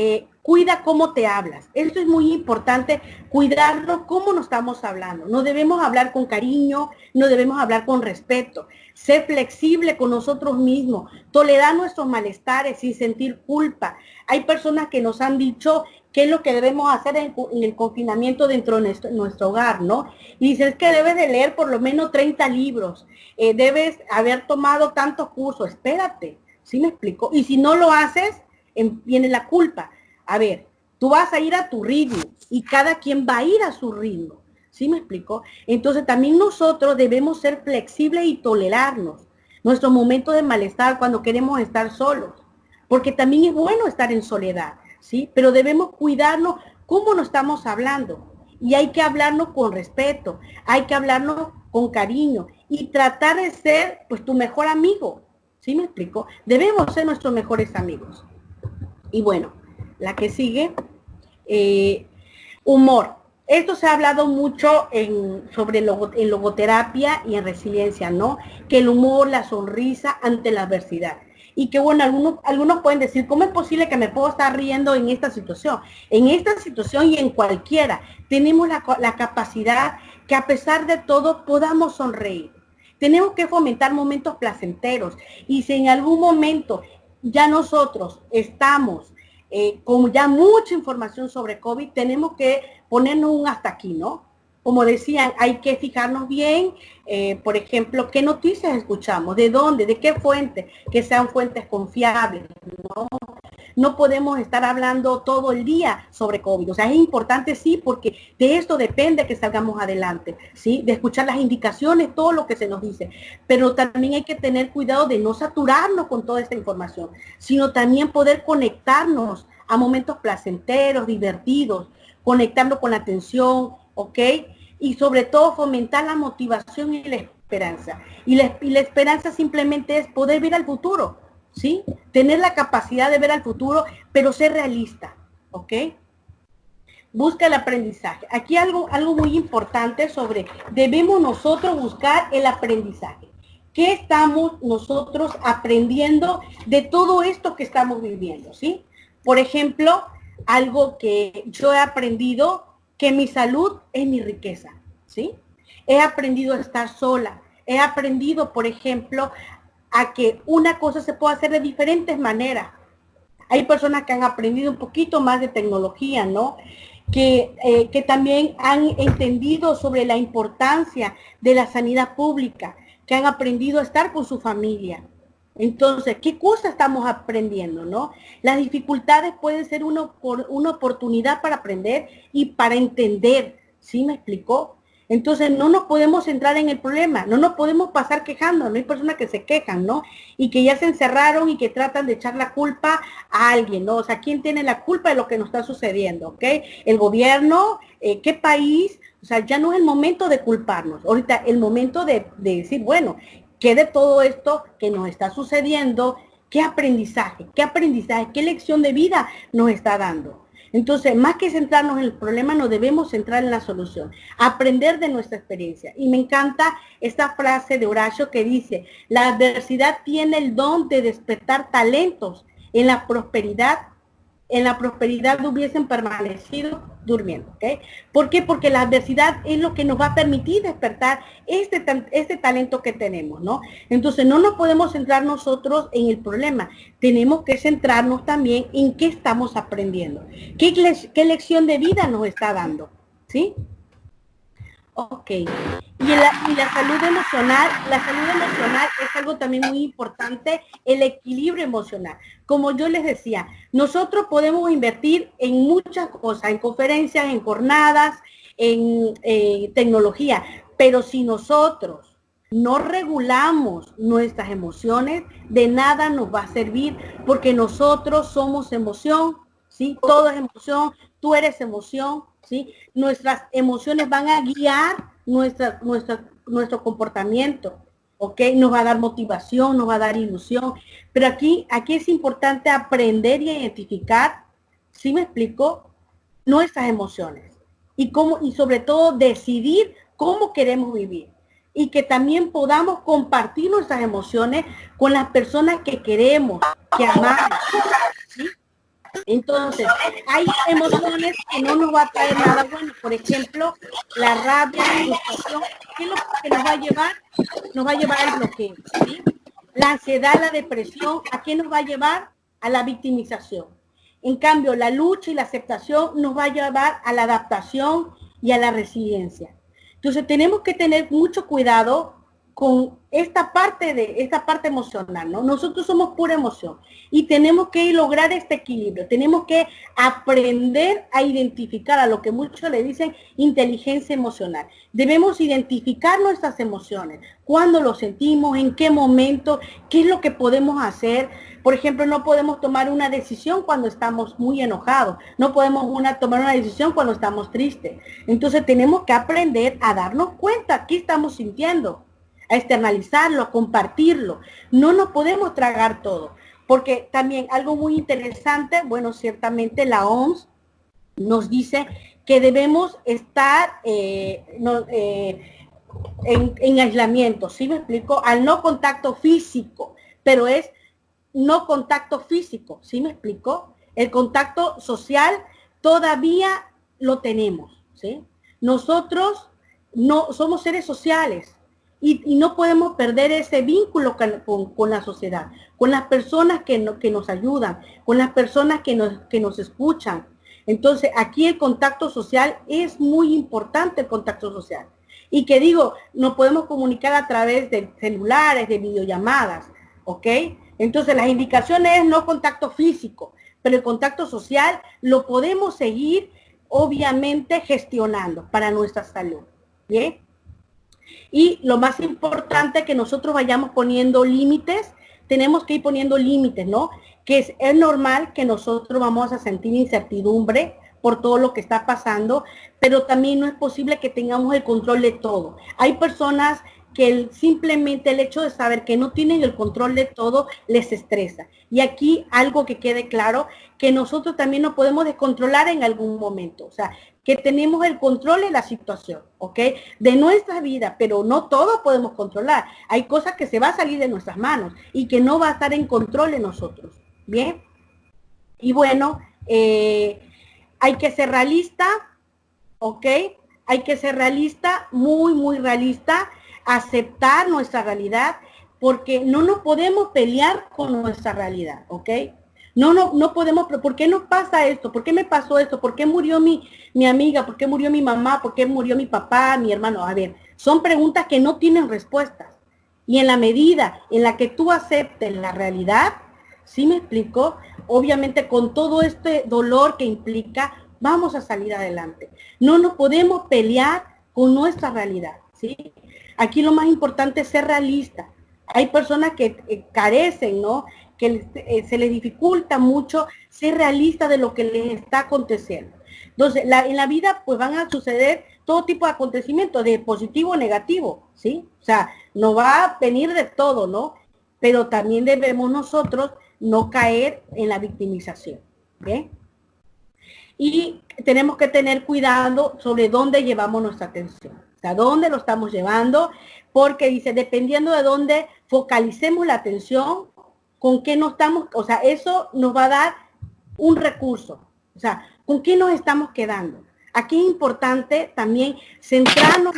cuida cómo te hablas. Esto es muy importante, cuidarlo cómo nos estamos hablando. No debemos hablar con cariño, no debemos hablar con respeto. Ser flexible con nosotros mismos, tolerar nuestros malestares sin sentir culpa. Hay personas que nos han dicho qué es lo que debemos hacer en el confinamiento dentro de nuestro hogar, ¿no? Y dices, es que debes de leer por lo menos 30 libros, debes haber tomado tantos cursos. Espérate, ¿sí me explico? Y si no lo haces, viene la culpa. A ver, tú vas a ir a tu ritmo y cada quien va a ir a su ritmo, ¿sí me explico? Entonces también nosotros debemos ser flexibles y tolerarnos nuestros momentos de malestar cuando queremos estar solos, porque también es bueno estar en soledad, ¿sí? Pero debemos cuidarnos cómo nos estamos hablando, y hay que hablarnos con respeto, hay que hablarnos con cariño y tratar de ser, pues, tu mejor amigo, ¿sí me explico? Debemos ser nuestros mejores amigos. Y bueno, la que sigue, humor. Esto se ha hablado mucho sobre en logoterapia y en resiliencia, ¿no? Que el humor, la sonrisa ante la adversidad. Y que bueno, algunos pueden decir, ¿cómo es posible que me puedo estar riendo en esta situación? En esta situación y en cualquiera, tenemos la capacidad que a pesar de todo podamos sonreír. tenemos que fomentar momentos placenteros. Y si en algún momento ya nosotros estamos con ya mucha información sobre COVID, tenemos que ponernos un hasta aquí, ¿no? Como decían, hay que fijarnos bien, por ejemplo, qué noticias escuchamos, de dónde, de qué fuentes, que sean fuentes confiables, ¿no? No podemos estar hablando todo el día sobre COVID. O sea, es importante, sí, porque de esto depende que salgamos adelante, ¿sí? De escuchar las indicaciones, todo lo que se nos dice. Pero también hay que tener cuidado de no saturarnos con toda esta información, sino también poder conectarnos a momentos placenteros, divertidos, conectarnos con la atención, ¿ok? Y sobre todo fomentar la motivación y la esperanza. Y la esperanza simplemente es poder ver al futuro, ¿sí? Tener la capacidad de ver al futuro, pero ser realista, ¿ok? Busca el aprendizaje. Aquí algo muy importante sobre, debemos nosotros buscar el aprendizaje. ¿Qué estamos nosotros aprendiendo de todo esto que estamos viviendo, ¿sí? Por ejemplo, algo que yo he aprendido, que mi salud es mi riqueza, ¿sí? He aprendido a estar sola. He aprendido, por ejemplo, a que una cosa se puede hacer de diferentes maneras. Hay personas que han aprendido un poquito más de tecnología, ¿no? Que también han entendido sobre la importancia de la sanidad pública, que han aprendido a estar con su familia. Entonces, ¿qué cosa estamos aprendiendo, no? Las dificultades pueden ser una oportunidad para aprender y para entender, ¿sí me explicó? Entonces, no nos podemos centrar en el problema, no nos podemos pasar quejando, no hay personas que se quejan, ¿no? Y que ya se encerraron y que tratan de echar la culpa a alguien, ¿no? O sea, ¿quién tiene la culpa de lo que nos está sucediendo, ok? ¿El gobierno? ¿Qué país? O sea, ya no es el momento de culparnos, ahorita el momento de decir, bueno, ¿qué de todo esto que nos está sucediendo? ¿Qué aprendizaje? ¿Qué lección de vida nos está dando? Entonces, más que centrarnos en el problema, nos debemos centrar en la solución, aprender de nuestra experiencia. Y me encanta esta frase de Horacio que dice, la adversidad tiene el don de despertar talentos. En la prosperidad hubiesen permanecido durmiendo, ¿ok? ¿Por qué? Porque la adversidad es lo que nos va a permitir despertar este talento que tenemos, ¿no? Entonces, no nos podemos centrar nosotros en el problema, tenemos que centrarnos también en qué estamos aprendiendo, qué lección de vida nos está dando, ¿sí? Ok. Y la salud emocional es algo también muy importante, el equilibrio emocional. Como yo les decía, nosotros podemos invertir en muchas cosas, en conferencias, en jornadas, en tecnología, pero si nosotros no regulamos nuestras emociones, de nada nos va a servir, porque nosotros somos emoción, ¿sí? Todo es emoción, tú eres emoción, ¿sí? Nuestras emociones van a guiar nuestro comportamiento, ¿ok? Nos va a dar motivación, nos va a dar ilusión, pero aquí es importante aprender y identificar, ¿sí me explico? Nuestras emociones y sobre todo decidir cómo queremos vivir y que también podamos compartir nuestras emociones con las personas que queremos, que amamos, ¿sí? Entonces, hay emociones que no nos va a traer nada bueno. Por ejemplo, la rabia, la frustración, ¿qué es lo que nos va a llevar? Nos va a llevar al bloqueo, ¿sí? La ansiedad, la depresión, ¿a qué nos va a llevar? A la victimización. En cambio, la lucha y la aceptación nos va a llevar a la adaptación y a la resiliencia. Entonces, tenemos que tener mucho cuidado con esta parte emocional, ¿no? Nosotros somos pura emoción y tenemos que lograr este equilibrio, tenemos que aprender a identificar a lo que muchos le dicen inteligencia emocional. Debemos identificar nuestras emociones, cuándo lo sentimos, en qué momento, qué es lo que podemos hacer. Por ejemplo, no podemos tomar una decisión cuando estamos muy enojados, no podemos tomar una decisión cuando estamos tristes. Entonces tenemos que aprender a darnos cuenta qué estamos sintiendo, a externalizarlo, a compartirlo. No nos podemos tragar todo, porque también algo muy interesante, bueno, ciertamente la OMS nos dice que debemos estar en aislamiento, ¿sí me explico? Al no contacto físico, pero es no contacto físico, ¿sí me explico? El contacto social todavía lo tenemos, ¿sí? Nosotros no somos seres sociales Y no podemos perder ese vínculo con la sociedad, con las personas que nos ayudan, con las personas que nos escuchan. Entonces, aquí el contacto social es muy importante, el contacto social. Y que digo, nos podemos comunicar a través de celulares, de videollamadas, ¿ok? Entonces, las indicaciones es no contacto físico, pero el contacto social lo podemos seguir, obviamente, gestionando para nuestra salud, ¿bien? Y lo más importante, que nosotros vayamos poniendo límites, tenemos que ir poniendo límites, ¿no? Que es normal que nosotros vamos a sentir incertidumbre por todo lo que está pasando, pero también no es posible que tengamos el control de todo. Hay personas que simplemente el hecho de saber que no tienen el control de todo les estresa. Y aquí algo que quede claro, que nosotros también nos podemos descontrolar en algún momento. O sea, que tenemos el control de la situación, ¿ok? De nuestra vida, pero no todo podemos controlar. Hay cosas que se va a salir de nuestras manos y que no va a estar en control de nosotros, ¿bien? Y bueno, hay que ser realista, ¿ok? Hay que ser realista, muy, muy realista, aceptar nuestra realidad, porque no nos podemos pelear con nuestra realidad, ¿ok? No podemos, ¿por qué nos pasa esto? ¿Por qué me pasó esto? ¿Por qué murió mi amiga? ¿Por qué murió mi mamá? ¿Por qué murió mi papá, mi hermano? A ver, son preguntas que no tienen respuestas. Y en la medida en la que tú aceptes la realidad, ¿sí me explico? Obviamente con todo este dolor que implica, vamos a salir adelante. No nos podemos pelear con nuestra realidad, ¿sí? Aquí lo más importante es ser realista. Hay personas que carecen, ¿no? Que se les dificulta mucho ser realista de lo que les está aconteciendo. Entonces, en la vida pues van a suceder todo tipo de acontecimientos, de positivo o negativo, ¿sí? O sea, no va a venir de todo, ¿no? Pero también debemos nosotros no caer en la victimización, ¿bien? Y tenemos que tener cuidado sobre dónde llevamos nuestra atención. O sea, dónde lo estamos llevando, porque dice, dependiendo de dónde focalicemos la atención, con qué no estamos, o sea, eso nos va a dar un recurso. O sea, ¿con qué nos estamos quedando? Aquí es importante también centrarnos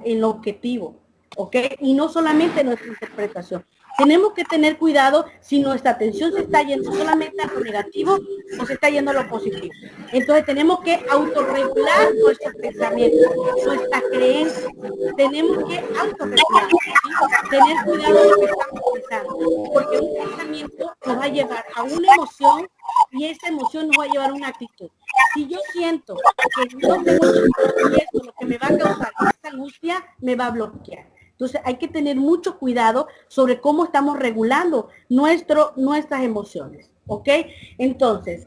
en lo objetivo, ¿ok? Y no solamente en nuestra interpretación. Tenemos que tener cuidado si nuestra atención se está yendo solamente a lo negativo o se está yendo a lo positivo. Entonces tenemos que autorregular nuestros pensamientos, nuestras creencias. Tenemos que autorregular, ¿sí? Tener cuidado de lo que estamos pensando, porque un pensamiento nos va a llevar a una emoción y esa emoción nos va a llevar a una actitud. Si yo siento que no puedo y esto lo que me va a causar esa angustia, me va a bloquear. Entonces hay que tener mucho cuidado sobre cómo estamos regulando nuestras emociones, ¿ok? Entonces,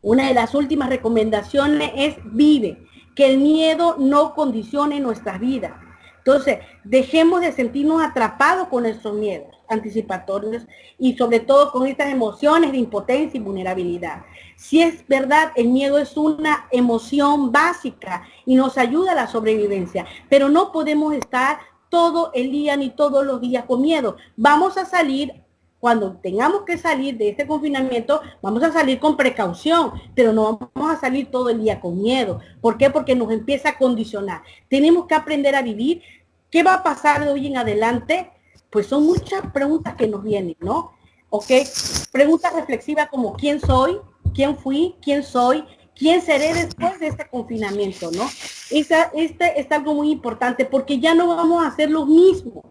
una de las últimas recomendaciones es vive, que el miedo no condicione nuestras vidas. Entonces, dejemos de sentirnos atrapados con nuestros miedos anticipatorios y sobre todo con estas emociones de impotencia y vulnerabilidad. Si es verdad, el miedo es una emoción básica y nos ayuda a la sobrevivencia, pero no podemos estar todo el día ni todos los días con miedo. Vamos a salir, cuando tengamos que salir de este confinamiento, vamos a salir con precaución, pero no vamos a salir todo el día con miedo. ¿Por qué? Porque nos empieza a condicionar. Tenemos que aprender a vivir. ¿Qué va a pasar de hoy en adelante? Pues son muchas preguntas que nos vienen, ¿no? ¿Ok? Preguntas reflexivas como ¿quién soy? ¿Quién fui? ¿Quién soy? ¿Quién seré después de este confinamiento, no? Este es algo muy importante porque ya no vamos a hacer lo mismo.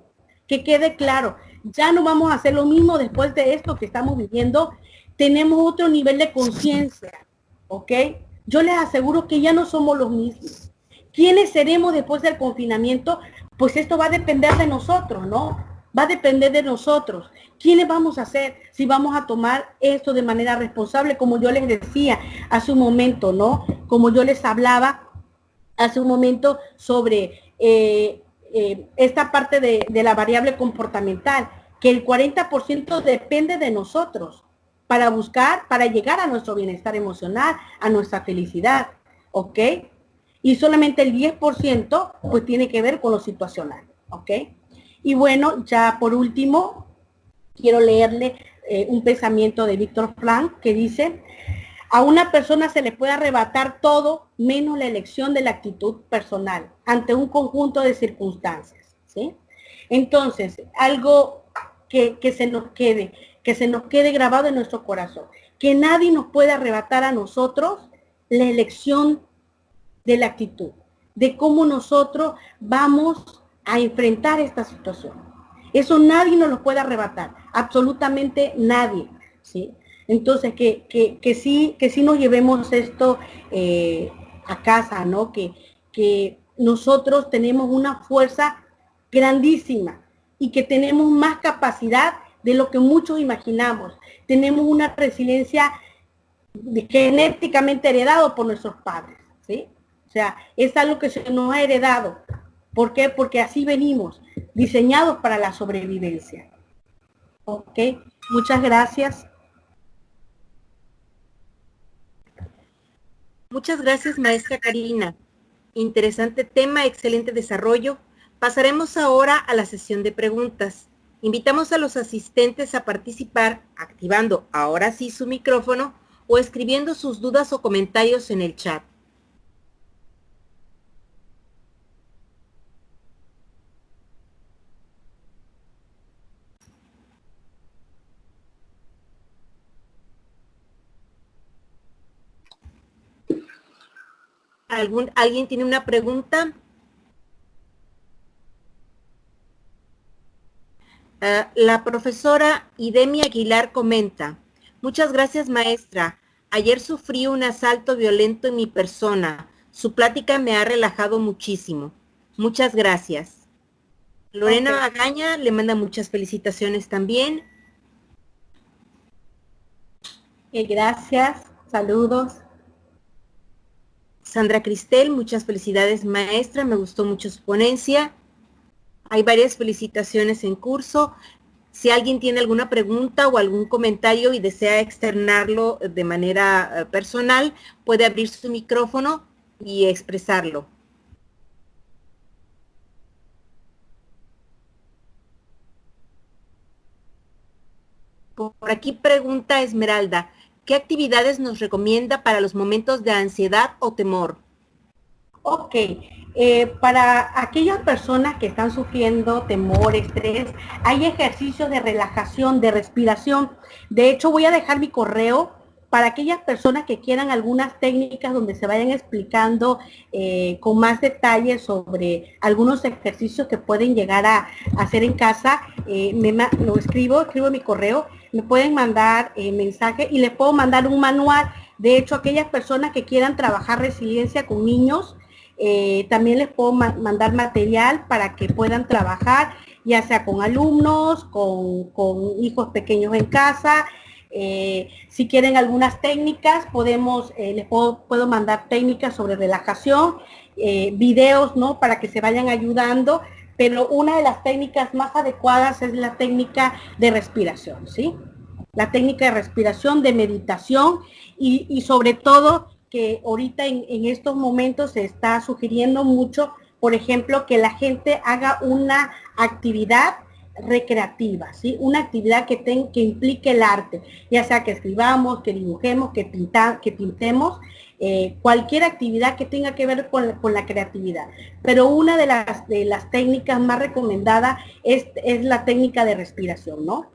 Que quede claro, ya no vamos a hacer lo mismo después de esto que estamos viviendo. Tenemos otro nivel de conciencia, ¿ok? Yo les aseguro que ya no somos los mismos. ¿Quiénes seremos después del confinamiento? Pues esto va a depender de nosotros, ¿no? Va a depender de nosotros. ¿Quiénes vamos a ser? Si vamos a tomar esto de manera responsable, como yo les decía hace un momento, ¿no? Como yo les hablaba hace un momento sobre esta parte de la variable comportamental, que el 40% depende de nosotros para llegar a nuestro bienestar emocional, a nuestra felicidad, ¿ok? Y solamente el 10% pues tiene que ver con lo situacional, ¿ok? Y bueno, ya por último, quiero leerle un pensamiento de Víctor Frank que dice, a una persona se le puede arrebatar todo menos la elección de la actitud personal ante un conjunto de circunstancias, ¿sí? Entonces, algo que se nos quede grabado en nuestro corazón, que nadie nos pueda arrebatar a nosotros la elección de la actitud, de cómo nosotros vamos a enfrentar esta situación. Eso nadie nos lo puede arrebatar, absolutamente nadie, ¿sí? Entonces, que sí nos llevemos esto a casa, ¿no? Que nosotros tenemos una fuerza grandísima y que tenemos más capacidad de lo que muchos imaginamos. Tenemos una resiliencia genéticamente heredado por nuestros padres, ¿sí? O sea, es algo que se nos ha heredado. ¿Por qué? Porque así venimos, diseñados para la sobrevivencia. ¿Ok? Muchas gracias. Muchas gracias, maestra Karina. Interesante tema, excelente desarrollo. Pasaremos ahora a la sesión de preguntas. Invitamos a los asistentes a participar activando ahora sí su micrófono o escribiendo sus dudas o comentarios en el chat. ¿Alguien tiene una pregunta? La profesora Idemi Aguilar comenta: muchas gracias, maestra. Ayer sufrí un asalto violento en mi persona. Su plática me ha relajado muchísimo. Muchas gracias. Lorena Magaña le manda muchas felicitaciones también. Gracias, saludos. Sandra Cristel, muchas felicidades, maestra. Me gustó mucho su ponencia. Hay varias felicitaciones en curso. Si alguien tiene alguna pregunta o algún comentario y desea externarlo de manera personal, puede abrir su micrófono y expresarlo. Por aquí pregunta Esmeralda: ¿qué actividades nos recomienda para los momentos de ansiedad o temor? Ok, para aquellas personas que están sufriendo temor, estrés, hay ejercicios de relajación, de respiración. De hecho, voy a dejar mi correo para aquellas personas que quieran algunas técnicas donde se vayan explicando con más detalles sobre algunos ejercicios que pueden llegar a hacer en casa. Lo escribo en mi correo, me pueden mandar mensaje y les puedo mandar un manual. De hecho, aquellas personas que quieran trabajar resiliencia con niños, también les puedo mandar material para que puedan trabajar, ya sea con alumnos, con hijos pequeños en casa. Si quieren algunas técnicas, les puedo mandar técnicas sobre relajación, videos, ¿no? Para que se vayan ayudando, pero una de las técnicas más adecuadas es la técnica de respiración, ¿sí? La técnica de respiración, de meditación y sobre todo que ahorita en estos momentos se está sugiriendo mucho, por ejemplo, que la gente haga una actividad recreativa, ¿sí? Una actividad que implique el arte, ya sea que escribamos, que dibujemos, que pintemos, cualquier actividad que tenga que ver con la creatividad. Pero una de las técnicas más recomendadas es la técnica de respiración, ¿no?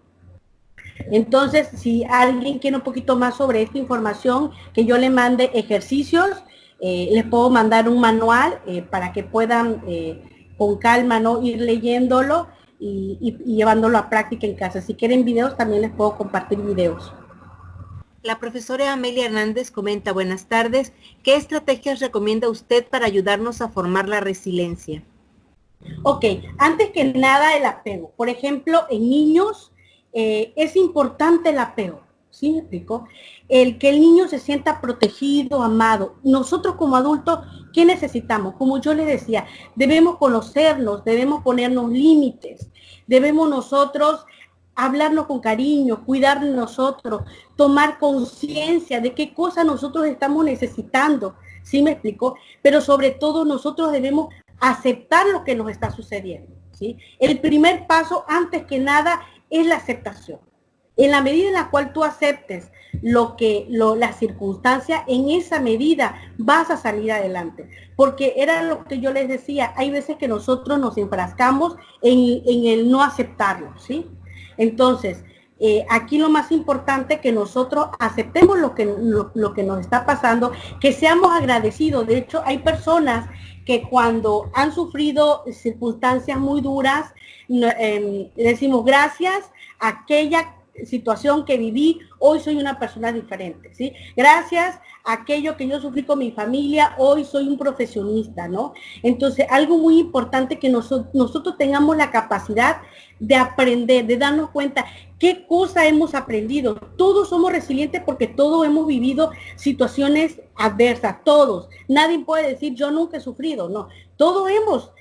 Entonces, si alguien quiere un poquito más sobre esta información, que yo le mande ejercicios, les puedo mandar un manual para que puedan con calma, ¿no? Ir leyéndolo y llevándolo a práctica en casa. Si quieren videos, también les puedo compartir videos. La profesora Amelia Hernández comenta: buenas tardes. ¿Qué estrategias recomienda usted para ayudarnos a formar la resiliencia? Ok, antes que nada el apego. Por ejemplo, en niños es importante el apego, ¿sí me explico? El que el niño se sienta protegido, amado. Nosotros como adultos, ¿qué necesitamos? Como yo les decía, debemos conocernos, debemos ponernos límites, debemos nosotros hablarnos con cariño, cuidar de nosotros, tomar conciencia de qué cosas nosotros estamos necesitando, ¿sí me explico? Pero sobre todo nosotros debemos aceptar lo que nos está sucediendo, ¿sí? El primer paso, antes que nada, es la aceptación. En la medida en la cual tú aceptes la circunstancia, en esa medida vas a salir adelante. Porque era lo que yo les decía, hay veces que nosotros nos enfrascamos en el no aceptarlo, ¿sí? Entonces, aquí lo más importante es que nosotros aceptemos lo que nos está pasando, que seamos agradecidos. De hecho, hay personas que cuando han sufrido circunstancias muy duras, decimos gracias a aquella situación que viví, hoy soy una persona diferente, ¿sí? Gracias a aquello que yo sufrí con mi familia, hoy soy un profesionista, ¿no? Entonces, algo muy importante que nosotros tengamos la capacidad de aprender, de darnos cuenta qué cosa hemos aprendido. Todos somos resilientes porque todos hemos vivido situaciones adversas, todos. Nadie puede decir yo nunca he sufrido, no. Todos hemos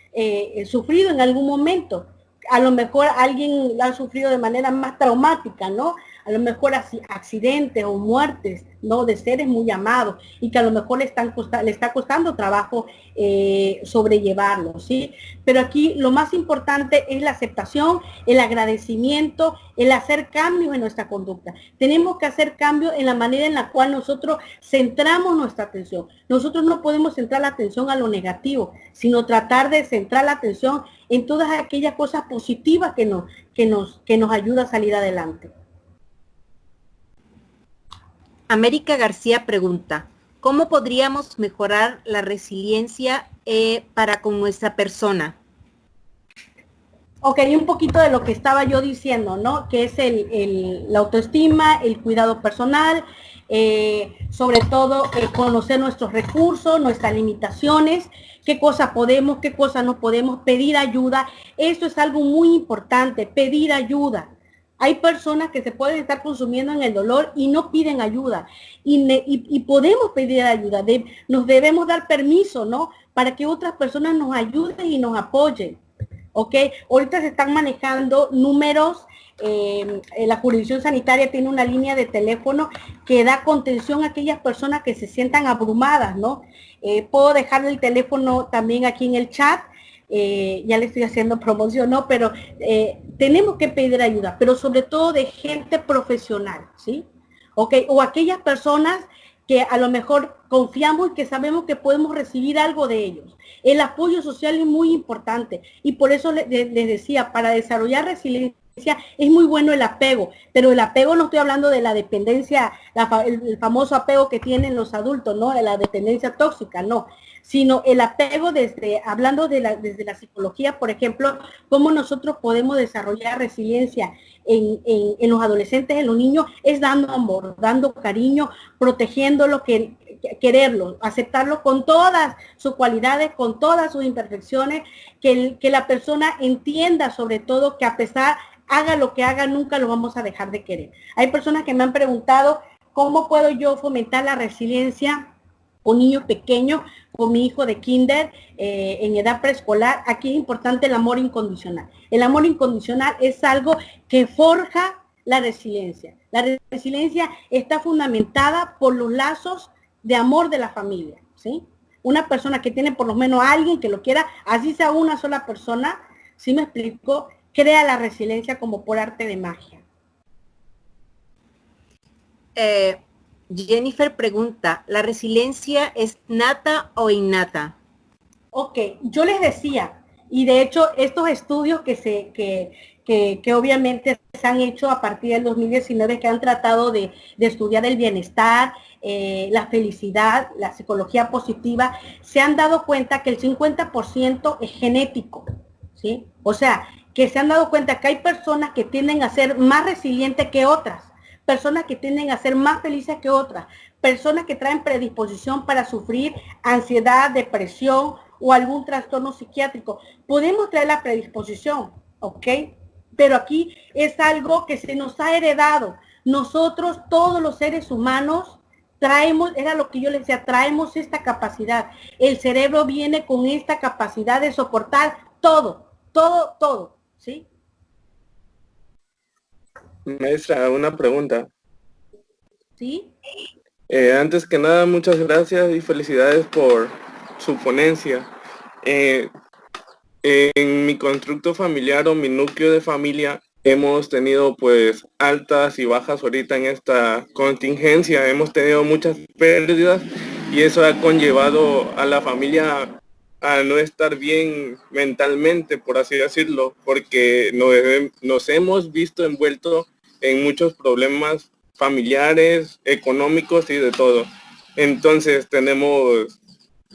sufrido en algún momento. A lo mejor alguien la ha sufrido de manera más traumática, ¿no? A lo mejor accidentes o muertes, ¿no? De seres muy amados y que a lo mejor le está costando trabajo sobrellevarlo, ¿sí? Pero aquí lo más importante es la aceptación, el agradecimiento, el hacer cambios en nuestra conducta. Tenemos que hacer cambios en la manera en la cual nosotros centramos nuestra atención. Nosotros no podemos centrar la atención a lo negativo, sino tratar de centrar la atención en todas aquellas cosas positivas que nos ayuda a salir adelante. América García pregunta, ¿cómo podríamos mejorar la resiliencia para con nuestra persona? Ok, un poquito de lo que estaba yo diciendo, ¿no? Que es la autoestima, el cuidado personal, sobre todo conocer nuestros recursos, nuestras limitaciones, qué cosas podemos, qué cosas no podemos, pedir ayuda. Esto es algo muy importante, pedir ayuda. Hay personas que se pueden estar consumiendo en el dolor y no piden ayuda. Y podemos pedir ayuda. Nos debemos dar permiso, ¿no? Para que otras personas nos ayuden y nos apoyen. ¿Ok? Ahorita se están manejando números. La jurisdicción sanitaria tiene una línea de teléfono que da contención a aquellas personas que se sientan abrumadas, ¿no? Puedo dejar el teléfono también aquí en el chat. Ya le estoy haciendo promoción, ¿no? Pero tenemos que pedir ayuda, pero sobre todo de gente profesional, ¿sí? ¿Ok? O aquellas personas que a lo mejor confiamos y que sabemos que podemos recibir algo de ellos. El apoyo social es muy importante y por eso les decía, para desarrollar resiliencia es muy bueno el apego, pero el apego no estoy hablando de la dependencia, el famoso apego que tienen los adultos, ¿no? De la dependencia tóxica, no, sino el apego hablando desde la psicología, por ejemplo, cómo nosotros podemos desarrollar resiliencia en los adolescentes, en los niños, es dando amor, dando cariño, protegiéndolo, quererlo, aceptarlo con todas sus cualidades, con todas sus imperfecciones, que la persona entienda sobre todo que a pesar haga lo que haga, nunca lo vamos a dejar de querer. Hay personas que me han preguntado, ¿cómo puedo yo fomentar la resiliencia con niños pequeños, con mi hijo de kinder, en edad preescolar? Aquí es importante el amor incondicional. El amor incondicional es algo que forja la resiliencia. La resiliencia está fundamentada por los lazos de amor de la familia, ¿sí? Una persona que tiene por lo menos a alguien que lo quiera, así sea una sola persona, ¿sí me explico? Crea la resiliencia como por arte de magia. Jennifer pregunta, ¿la resiliencia es nata o innata? Ok, yo les decía, y de hecho estos estudios que obviamente se han hecho a partir del 2019, que han tratado de estudiar el bienestar, la felicidad, la psicología positiva, se han dado cuenta que el 50% es genético, ¿sí? O sea, que se han dado cuenta que hay personas que tienden a ser más resilientes que otras, personas que tienden a ser más felices que otras, personas que traen predisposición para sufrir ansiedad, depresión o algún trastorno psiquiátrico. Podemos traer la predisposición, ¿ok? Pero aquí es algo que se nos ha heredado. Nosotros, todos los seres humanos, traemos, era lo que yo les decía, traemos esta capacidad. El cerebro viene con esta capacidad de soportar todo, ¿sí? Maestra, una pregunta. ¿Sí? Antes que nada, muchas gracias y felicidades por su ponencia. En mi constructo familiar o mi núcleo de familia, hemos tenido pues altas y bajas ahorita en esta contingencia, hemos tenido muchas pérdidas y eso ha conllevado a la familia a no estar bien mentalmente, por así decirlo, porque nos hemos visto envueltos en muchos problemas familiares, económicos y de todo. Entonces tenemos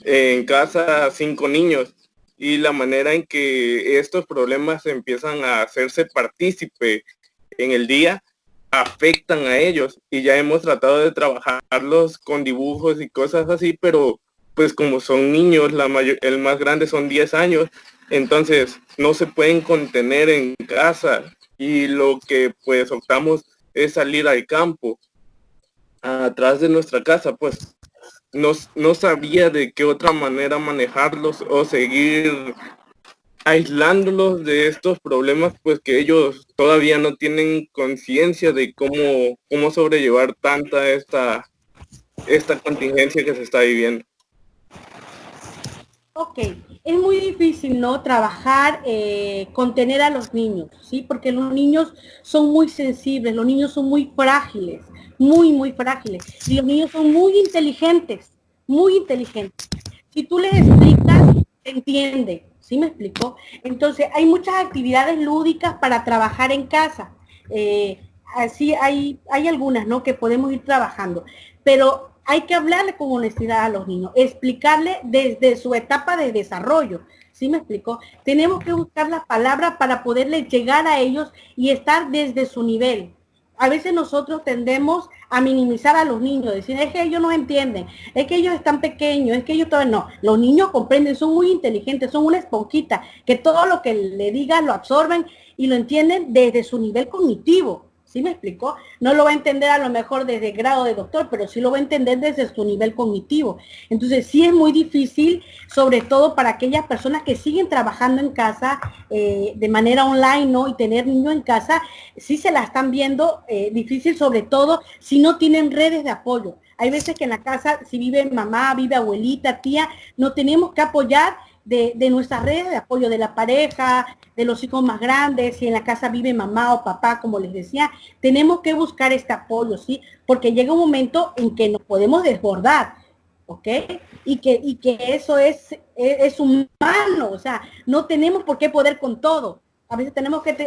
en casa 5 niños y la manera en que estos problemas empiezan a hacerse partícipe en el día afectan a ellos, y ya hemos tratado de trabajarlos con dibujos y cosas así, pero pues como son niños, el más grande son 10 años, entonces no se pueden contener en casa, y lo que pues optamos es salir al campo atrás de nuestra casa. Pues no sabía de qué otra manera manejarlos o seguir aislándolos de estos problemas, pues que ellos todavía no tienen conciencia de cómo sobrellevar tanta esta contingencia que se está viviendo. Ok, es muy difícil, ¿no? Trabajar, contener a los niños, ¿sí? Porque los niños son muy sensibles, los niños son muy frágiles, muy frágiles. Y los niños son muy inteligentes, muy inteligentes. Si tú les explicas, entienden, ¿sí me explico? Entonces, hay muchas actividades lúdicas para trabajar en casa. Así hay algunas, ¿no? Que podemos ir trabajando. Pero hay que hablarle con honestidad a los niños, explicarle desde su etapa de desarrollo. ¿Sí me explico? Tenemos que buscar las palabras para poderle llegar a ellos y estar desde su nivel. A veces nosotros tendemos a minimizar a los niños, decir, es que ellos no entienden, es que ellos están pequeños, es que ellos todavía no. Los niños comprenden, son muy inteligentes, son una esponjita, que todo lo que le digan lo absorben y lo entienden desde su nivel cognitivo. ¿Sí me explicó? No lo va a entender a lo mejor desde el grado de doctor, pero sí lo va a entender desde su nivel cognitivo. Entonces sí es muy difícil, sobre todo para aquellas personas que siguen trabajando en casa de manera online, ¿no? Y tener niños en casa, sí se la están viendo difícil, sobre todo si no tienen redes de apoyo. Hay veces que en la casa, si vive mamá, vive abuelita, tía, nos tenemos que apoyar de nuestras redes de apoyo, de la pareja, de los hijos más grandes, si en la casa vive mamá o papá, como les decía, tenemos que buscar este apoyo, ¿sí? Porque llega un momento en que nos podemos desbordar, ¿ok? Y que eso es humano, o sea, no tenemos por qué poder con todo. A veces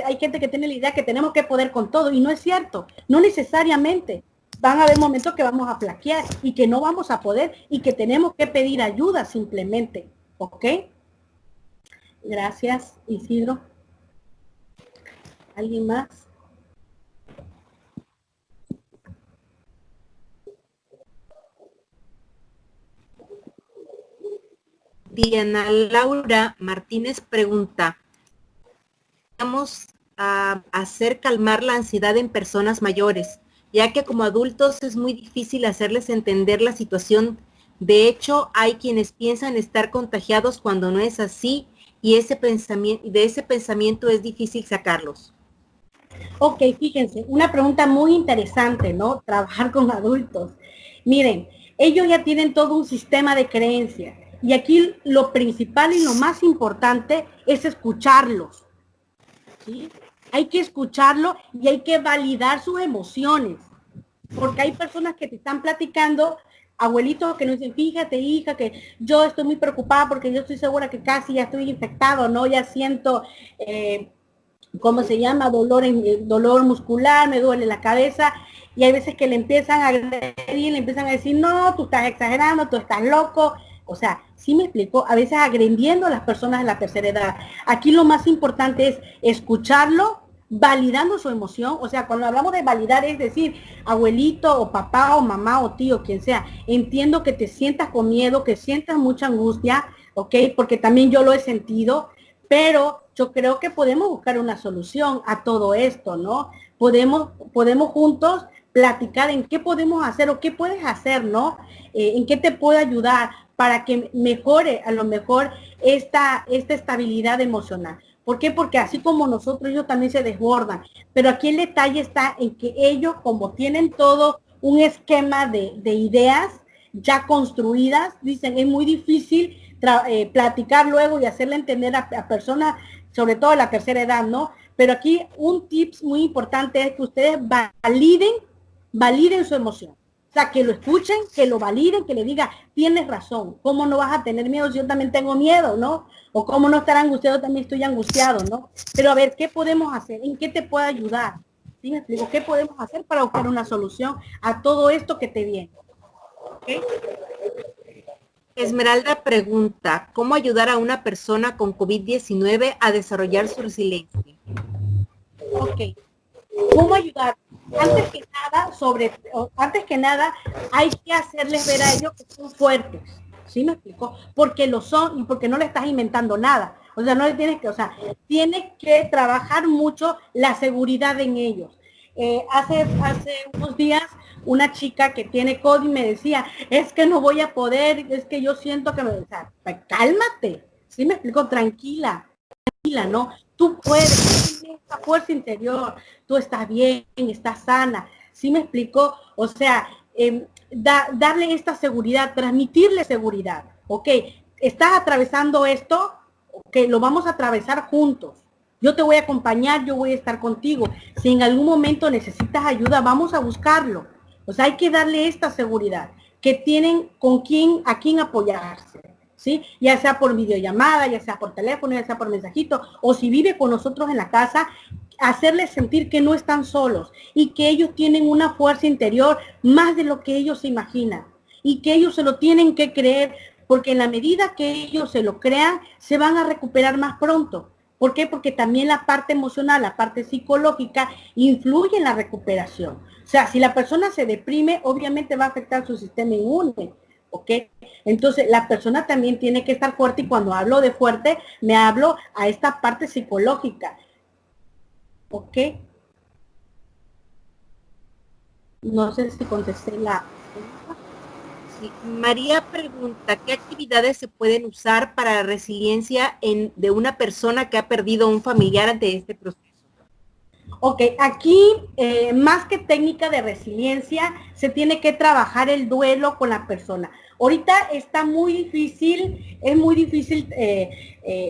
hay gente que tiene la idea que tenemos que poder con todo, y no es cierto, no necesariamente. Van a haber momentos que vamos a flaquear y que no vamos a poder y que tenemos que pedir ayuda simplemente. ¿Ok? Gracias, Isidro. ¿Alguien más? Diana Laura Martínez pregunta, vamos a hacer calmar la ansiedad en personas mayores, ya que como adultos es muy difícil hacerles entender la situación. De hecho, hay quienes piensan estar contagiados cuando no es así, y de ese pensamiento es difícil sacarlos. Ok, fíjense, una pregunta muy interesante, ¿no? Trabajar con adultos. Miren, ellos ya tienen todo un sistema de creencias, y aquí lo principal y lo más importante es escucharlos, ¿sí? Hay que escucharlo y hay que validar sus emociones, porque hay personas que te están platicando, abuelitos que nos dicen, fíjate hija, que yo estoy muy preocupada porque yo estoy segura que casi ya estoy infectado, ¿no? Ya siento, ¿cómo se llama? Dolor muscular, me duele la cabeza, y hay veces que le empiezan a agredir, le empiezan a decir, no, tú estás exagerando, tú estás loco. O sea, sí me explico, a veces agrediendo a las personas de la tercera edad. Aquí lo más importante es escucharlo, validando su emoción. O sea, cuando hablamos de validar es decir, abuelito o papá o mamá o tío, quien sea, entiendo que te sientas con miedo, que sientas mucha angustia, ¿ok? Porque también yo lo he sentido, pero yo creo que podemos buscar una solución a todo esto, ¿no? Podemos juntos platicar en qué podemos hacer o qué puedes hacer, ¿no? En qué te puede ayudar para que mejore a lo mejor esta estabilidad emocional. ¿Por qué? Porque así como nosotros, ellos también se desbordan. Pero aquí el detalle está en que ellos, como tienen todo un esquema de ideas ya construidas, dicen, es muy difícil platicar luego y hacerle entender a personas, sobre todo a la tercera edad, ¿no? Pero aquí un tips muy importante es que ustedes validen su emoción. O sea, que lo escuchen, que lo validen, que le diga, tienes razón, ¿cómo no vas a tener miedo si yo también tengo miedo, no? O cómo no estar angustiado, también estoy angustiado, ¿no? Pero a ver, ¿qué podemos hacer? ¿En qué te puedo ayudar? ¿Sí me explico? ¿Qué podemos hacer para buscar una solución a todo esto que te viene? ¿Okay? Esmeralda pregunta, ¿cómo ayudar a una persona con COVID-19 a desarrollar su resiliencia? Ok. ¿Cómo ayudar? Antes que nada, hay que hacerles ver a ellos que son fuertes. ¿Sí me explico? Porque lo son y porque no le estás inventando nada. O sea, no le tienes que, o sea, tienes que trabajar mucho la seguridad en ellos. Hace unos días una chica que tiene COVID me decía, es que no voy a poder, es que yo siento que me... O sea, cálmate. ¿Sí me explico? Tranquila, ¿no? Tú puedes, tienes esa fuerza interior, tú estás bien, estás sana, ¿sí me explico? O sea, darle esta seguridad, transmitirle seguridad, ¿ok? Estás atravesando esto, ok, lo vamos a atravesar juntos. Yo te voy a acompañar, yo voy a estar contigo. Si en algún momento necesitas ayuda, vamos a buscarlo. O sea, hay que darle esta seguridad, que tienen a quién apoyarse. ¿Sí? Ya sea por videollamada, ya sea por teléfono, ya sea por mensajito, o si vive con nosotros en la casa, hacerles sentir que no están solos y que ellos tienen una fuerza interior más de lo que ellos se imaginan y que ellos se lo tienen que creer, porque en la medida que ellos se lo crean, se van a recuperar más pronto. ¿Por qué? Porque también la parte emocional, la parte psicológica, influye en la recuperación. O sea, si la persona se deprime, obviamente va a afectar su sistema inmune. ¿Ok? Entonces, la persona también tiene que estar fuerte y cuando hablo de fuerte, me hablo a esta parte psicológica. ¿Ok? No sé si contesté la... Sí. María pregunta, ¿qué actividades se pueden usar para la resiliencia de una persona que ha perdido a un familiar ante este proceso? Ok, aquí más que técnica de resiliencia, se tiene que trabajar el duelo con la persona. Ahorita está muy difícil, es muy difícil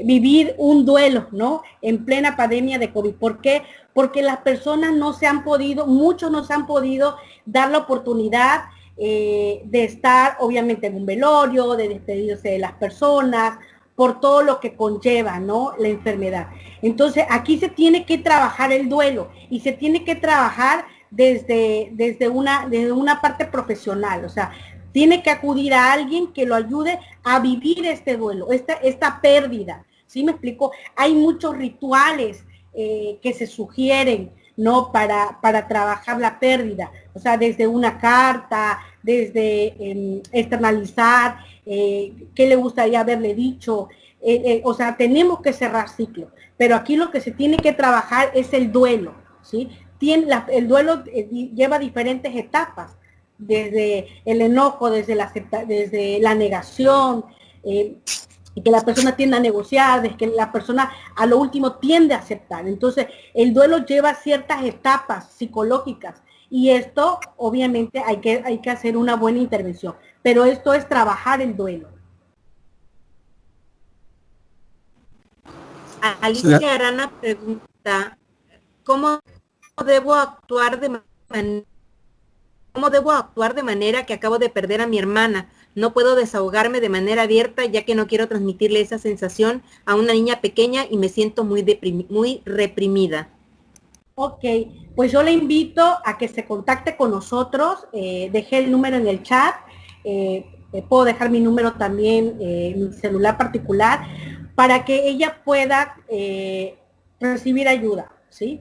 vivir un duelo, ¿no? En plena pandemia de COVID. ¿Por qué? Porque las personas no se han podido, muchos no se han podido dar la oportunidad de estar, obviamente, en un velorio, de despedirse de las personas, por todo lo que conlleva, ¿no? La enfermedad. Entonces, aquí se tiene que trabajar el duelo y se tiene que trabajar desde una parte profesional, o sea, tiene que acudir a alguien que lo ayude a vivir este duelo, esta pérdida. ¿Sí me explico? Hay muchos rituales que se sugieren, ¿no? Para trabajar la pérdida, o sea, desde una carta, desde externalizar, qué le gustaría haberle dicho, o sea, tenemos que cerrar ciclos, pero aquí lo que se tiene que trabajar es el duelo, ¿sí? El duelo lleva diferentes etapas, desde el enojo, desde la negación, y que la persona tiende a negociar, desde que la persona a lo último tiende a aceptar. Entonces, el duelo lleva ciertas etapas psicológicas y esto, obviamente, hay que hacer una buena intervención, pero esto es trabajar el duelo. Alicia Arana pregunta, ¿cómo debo actuar de manera que acabo de perder a mi hermana? No puedo desahogarme de manera abierta ya que no quiero transmitirle esa sensación a una niña pequeña y me siento muy reprimida. Ok, pues yo le invito a que se contacte con nosotros, dejé el número en el chat, puedo dejar mi número también, mi celular particular, para que ella pueda recibir ayuda, ¿sí?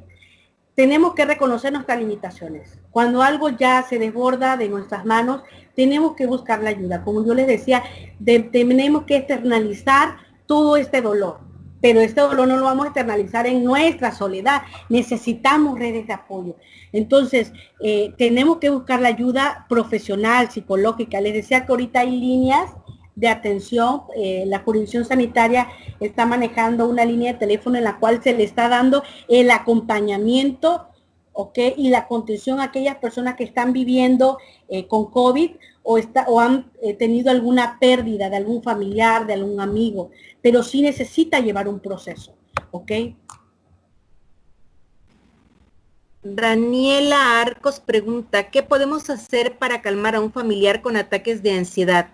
Tenemos que reconocer nuestras limitaciones. Cuando algo ya se desborda de nuestras manos, tenemos que buscar la ayuda. Como yo les decía, tenemos que externalizar todo este dolor. Pero este dolor no lo vamos a externalizar en nuestra soledad. Necesitamos redes de apoyo. Entonces, tenemos que buscar la ayuda profesional, psicológica. Les decía que ahorita hay líneas de atención, la jurisdicción sanitaria está manejando una línea de teléfono en la cual se le está dando el acompañamiento, ¿ok? Y la contención a aquellas personas que están viviendo con COVID o han tenido alguna pérdida de algún familiar, de algún amigo, pero sí necesita llevar un proceso, ¿ok? Daniela Arcos pregunta, ¿qué podemos hacer para calmar a un familiar con ataques de ansiedad?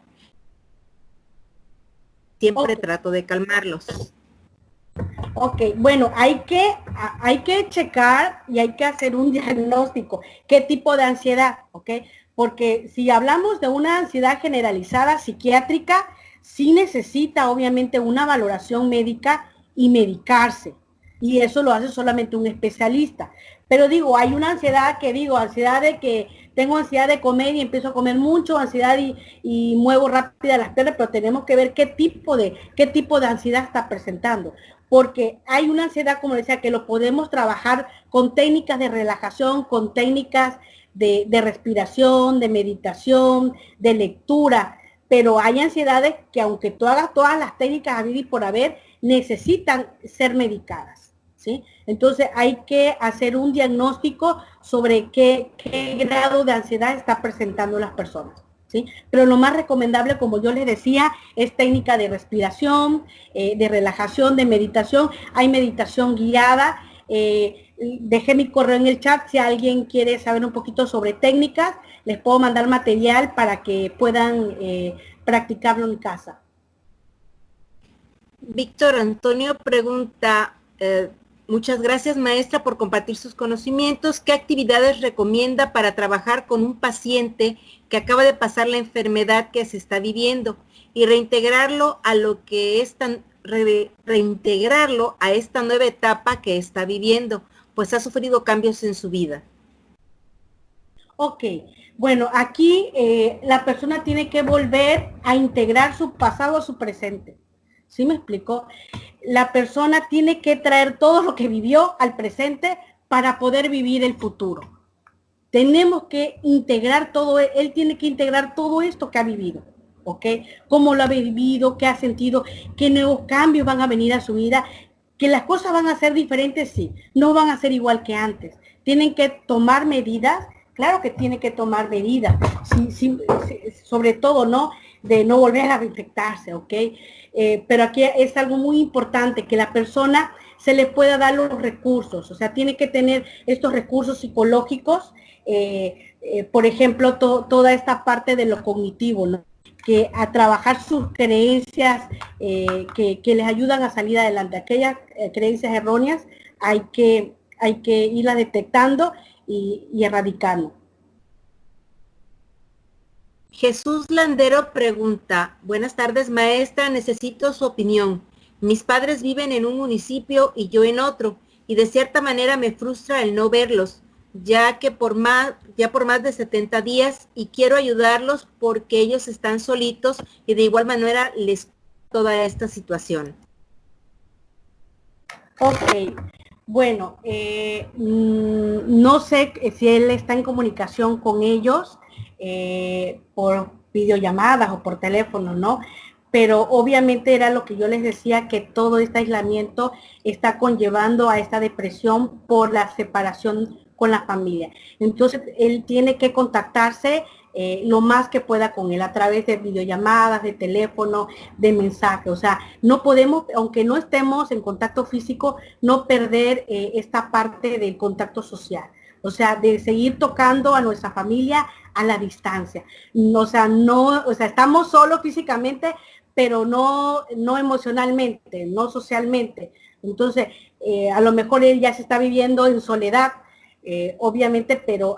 Siempre trato de calmarlos. Ok, bueno, hay que checar y hay que hacer un diagnóstico. ¿Qué tipo de ansiedad? Ok, porque si hablamos de una ansiedad generalizada psiquiátrica, sí necesita obviamente una valoración médica y medicarse. Y eso lo hace solamente un especialista. Pero digo, hay una ansiedad ansiedad de que tengo ansiedad de comer y empiezo a comer mucho, ansiedad y muevo rápida las piernas, pero tenemos que ver qué tipo de ansiedad está presentando. Porque hay una ansiedad, como decía, que lo podemos trabajar con técnicas de relajación, con técnicas de respiración, de meditación, de lectura, pero hay ansiedades que aunque tú hagas todas las técnicas a vivir y por haber, necesitan ser medicadas, ¿sí? Entonces hay que hacer un diagnóstico sobre qué grado de ansiedad está presentando las personas, ¿sí? Pero lo más recomendable, como yo les decía, es técnica de respiración, de relajación, de meditación. Hay meditación guiada. Dejé mi correo en el chat, si alguien quiere saber un poquito sobre técnicas, les puedo mandar material para que puedan practicarlo en casa. Víctor Antonio pregunta, muchas gracias maestra por compartir sus conocimientos. ¿Qué actividades recomienda para trabajar con un paciente que acaba de pasar la enfermedad que se está viviendo y reintegrarlo a lo que es reintegrarlo a esta nueva etapa que está viviendo, pues ha sufrido cambios en su vida? Ok, bueno, aquí la persona tiene que volver a integrar su pasado a su presente. ¿Sí me explico? La persona tiene que traer todo lo que vivió al presente para poder vivir el futuro. Tenemos que integrar todo, él tiene que integrar todo esto que ha vivido, ¿ok? Cómo lo ha vivido, qué ha sentido, qué nuevos cambios van a venir a su vida, que las cosas van a ser diferentes, sí, no van a ser igual que antes. Tienen que tomar medidas, claro que tiene que tomar medidas, sí, sobre todo, ¿no? De no volver a infectarse, ¿ok? Pero aquí es algo muy importante, que la persona se le pueda dar los recursos, o sea, tiene que tener estos recursos psicológicos, por ejemplo, toda esta parte de lo cognitivo, ¿no? Que a trabajar sus creencias que les ayudan a salir adelante. Aquellas creencias erróneas hay que irlas detectando y erradicando. Jesús Landero pregunta, buenas tardes maestra, necesito su opinión. Mis padres viven en un municipio y yo en otro, y de cierta manera me frustra el no verlos, ya por más de 70 días, y quiero ayudarlos porque ellos están solitos y de igual manera les toda esta situación. Ok, bueno, no sé si él está en comunicación con ellos por videollamadas o por teléfono, ¿no? Pero obviamente era lo que yo les decía, que todo este aislamiento está conllevando a esta depresión por la separación con la familia. Entonces, él tiene que contactarse lo más que pueda con él a través de videollamadas, de teléfono, de mensaje. O sea, no podemos, aunque no estemos en contacto físico, no perder esta parte del contacto social. O sea, de seguir tocando a nuestra familia a la distancia. O sea, estamos solos físicamente, pero no emocionalmente, no socialmente. Entonces, a lo mejor él ya se está viviendo en soledad, obviamente, pero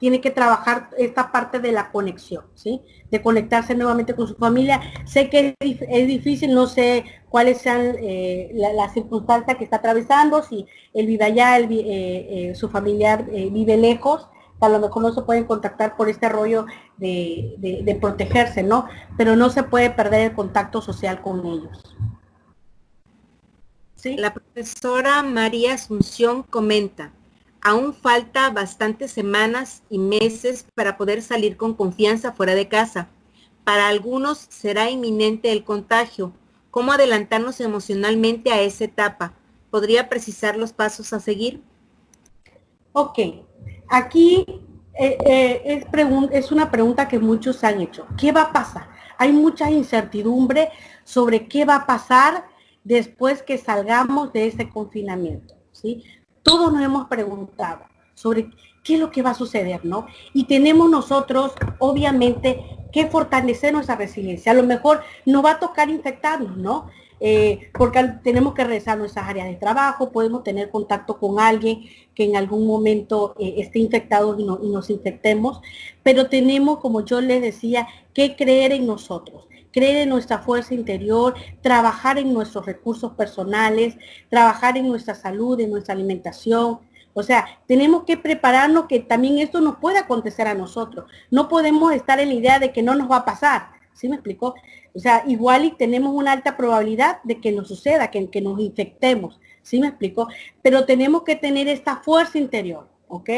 tiene que trabajar esta parte de la conexión, ¿sí? De conectarse nuevamente con su familia. Sé que es difícil, no sé cuáles sean las circunstancias que está atravesando, si él vive allá, su familiar vive lejos, a lo mejor no se pueden contactar por este rollo de protegerse, ¿no? Pero no se puede perder el contacto social con ellos. ¿Sí? La profesora María Asunción comenta, aún falta bastantes semanas y meses para poder salir con confianza fuera de casa. Para algunos será inminente el contagio. ¿Cómo adelantarnos emocionalmente a esa etapa? ¿Podría precisar los pasos a seguir? Ok, aquí es una pregunta que muchos han hecho. ¿Qué va a pasar? Hay mucha incertidumbre sobre qué va a pasar después que salgamos de este confinamiento, ¿sí? todos nos hemos preguntado sobre qué es lo que va a suceder, ¿no? Y tenemos nosotros, obviamente, que fortalecer nuestra resiliencia. A lo mejor nos va a tocar infectarnos, ¿no? Porque tenemos que regresar a nuestras áreas de trabajo, podemos tener contacto con alguien que en algún momento esté infectado y nos infectemos, pero tenemos, como yo les decía, que creer en nosotros, creer en nuestra fuerza interior, trabajar en nuestros recursos personales, trabajar en nuestra salud, en nuestra alimentación. O sea, tenemos que prepararnos que también esto nos pueda acontecer a nosotros. No podemos estar en la idea de que no nos va a pasar. ¿Sí me explicó? O sea, igual y tenemos una alta probabilidad de que nos suceda, que nos infectemos. ¿Sí me explicó? Pero tenemos que tener esta fuerza interior, ¿ok?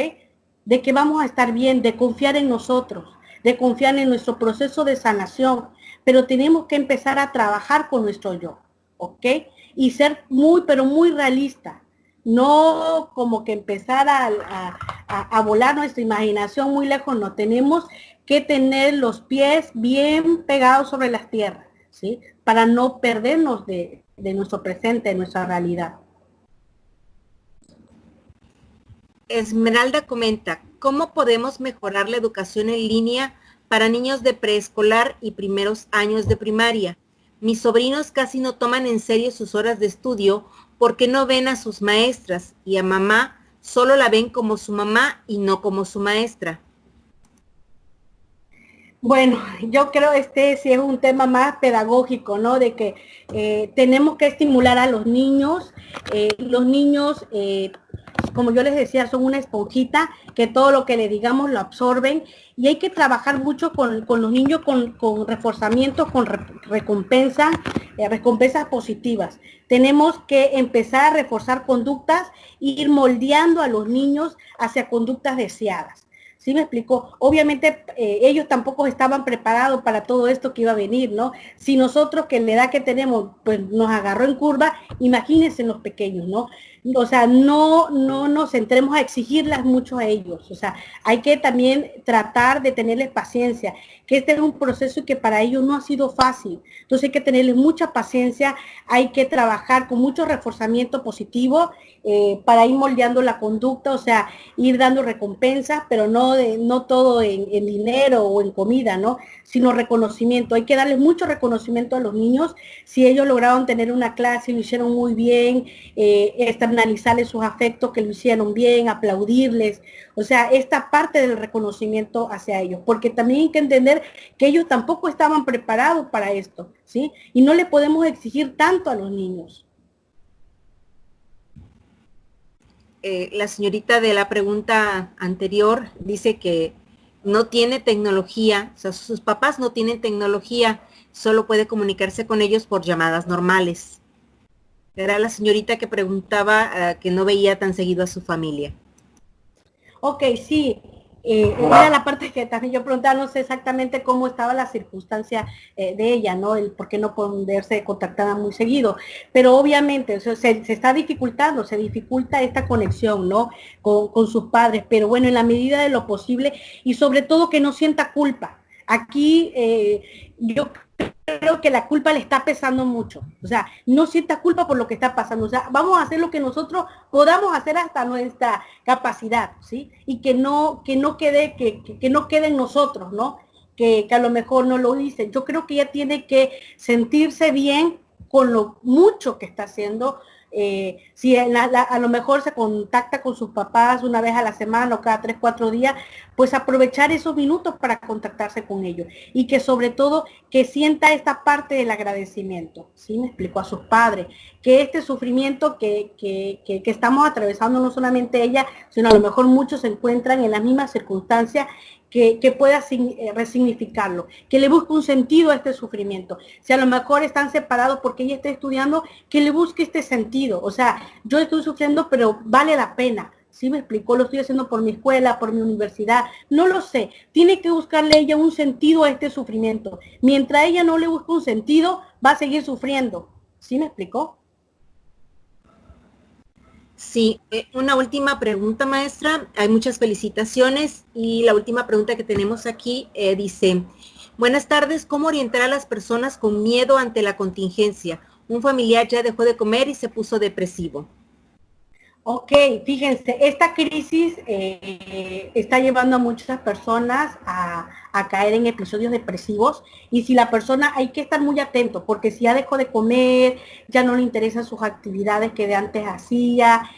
De que vamos a estar bien, de confiar en nosotros, de confiar en nuestro proceso de sanación. Pero tenemos que empezar a trabajar con nuestro yo, ¿ok? Y ser muy, pero muy realista. No como que empezar a volar nuestra imaginación muy lejos, no. Tenemos que tener los pies bien pegados sobre las tierras, ¿sí? Para no perdernos de nuestro presente, de nuestra realidad. Esmeralda comenta, ¿cómo podemos mejorar la educación en línea para niños de preescolar y primeros años de primaria? Mis sobrinos casi no toman en serio sus horas de estudio porque no ven a sus maestras y a mamá solo la ven como su mamá y no como su maestra. Bueno, yo creo sí es un tema más pedagógico, ¿no? De que tenemos que estimular a los niños. Como yo les decía, son una esponjita que todo lo que le digamos lo absorben y hay que trabajar mucho con los niños con reforzamiento, con recompensas positivas. Tenemos que empezar a reforzar conductas e ir moldeando a los niños hacia conductas deseadas. ¿Sí me explicó? Obviamente ellos tampoco estaban preparados para todo esto que iba a venir, ¿no? Si nosotros, que en la edad que tenemos, pues nos agarró en curva, imagínense en los pequeños, ¿no? O sea, no nos centremos a exigirles mucho a ellos. O sea, hay que también tratar de tenerles paciencia, que este es un proceso que para ellos no ha sido fácil. Entonces hay que tenerles mucha paciencia, hay que trabajar con mucho reforzamiento positivo para ir moldeando la conducta, o sea, ir dando recompensas, pero no todo en dinero o en comida, ¿no? Sino reconocimiento. Hay que darles mucho reconocimiento a los niños. Si ellos lograron tener una clase y lo hicieron muy bien, externalizarles sus afectos, que lo hicieron bien, aplaudirles. O sea, esta parte del reconocimiento hacia ellos, porque también hay que entender que ellos tampoco estaban preparados para esto, ¿sí? Y no le podemos exigir tanto a los niños. La señorita de la pregunta anterior dice que no tiene tecnología, o sea, sus papás no tienen tecnología, solo puede comunicarse con ellos por llamadas normales. Era la señorita que preguntaba que no veía tan seguido a su familia. Ok, sí. Era la parte que también yo preguntaba, no sé exactamente cómo estaba la circunstancia de ella, ¿no? El por qué no poderse contactar muy seguido. Pero obviamente se está dificultando, se dificulta esta conexión, ¿no? Con sus padres, pero bueno, en la medida de lo posible y sobre todo que no sienta culpa. Aquí yo creo que la culpa le está pesando mucho. O sea, no sienta culpa por lo que está pasando. O sea, vamos a hacer lo que nosotros podamos hacer hasta nuestra capacidad, ¿sí? Y que no quede en nosotros, ¿no? Que a lo mejor no lo hice. Yo creo que ella tiene que sentirse bien con lo mucho que está haciendo. Si a lo mejor se contacta con sus papás una vez a la semana o cada 3, 4 días, pues aprovechar esos minutos para contactarse con ellos y que sobre todo que sienta esta parte del agradecimiento, ¿sí? Me explicó a sus padres, que este sufrimiento que estamos atravesando no solamente ella, sino a lo mejor muchos se encuentran en las mismas circunstancias, que pueda resignificarlo, que le busque un sentido a este sufrimiento. Si a lo mejor están separados porque ella está estudiando, que le busque este sentido. O sea, yo estoy sufriendo, pero vale la pena. ¿Sí me explicó? Lo estoy haciendo por mi escuela, por mi universidad. No lo sé. Tiene que buscarle ella un sentido a este sufrimiento. Mientras ella no le busque un sentido, va a seguir sufriendo. ¿Sí me explicó? Sí, una última pregunta, maestra. Hay muchas felicitaciones y la última pregunta que tenemos aquí dice, buenas tardes, ¿cómo orientar a las personas con miedo ante la contingencia? Un familiar ya dejó de comer y se puso depresivo. Ok, fíjense, esta crisis está llevando a muchas personas a caer en episodios depresivos, y si la persona, hay que estar muy atento, porque si ya dejó de comer, ya no le interesan sus actividades que de antes hacía,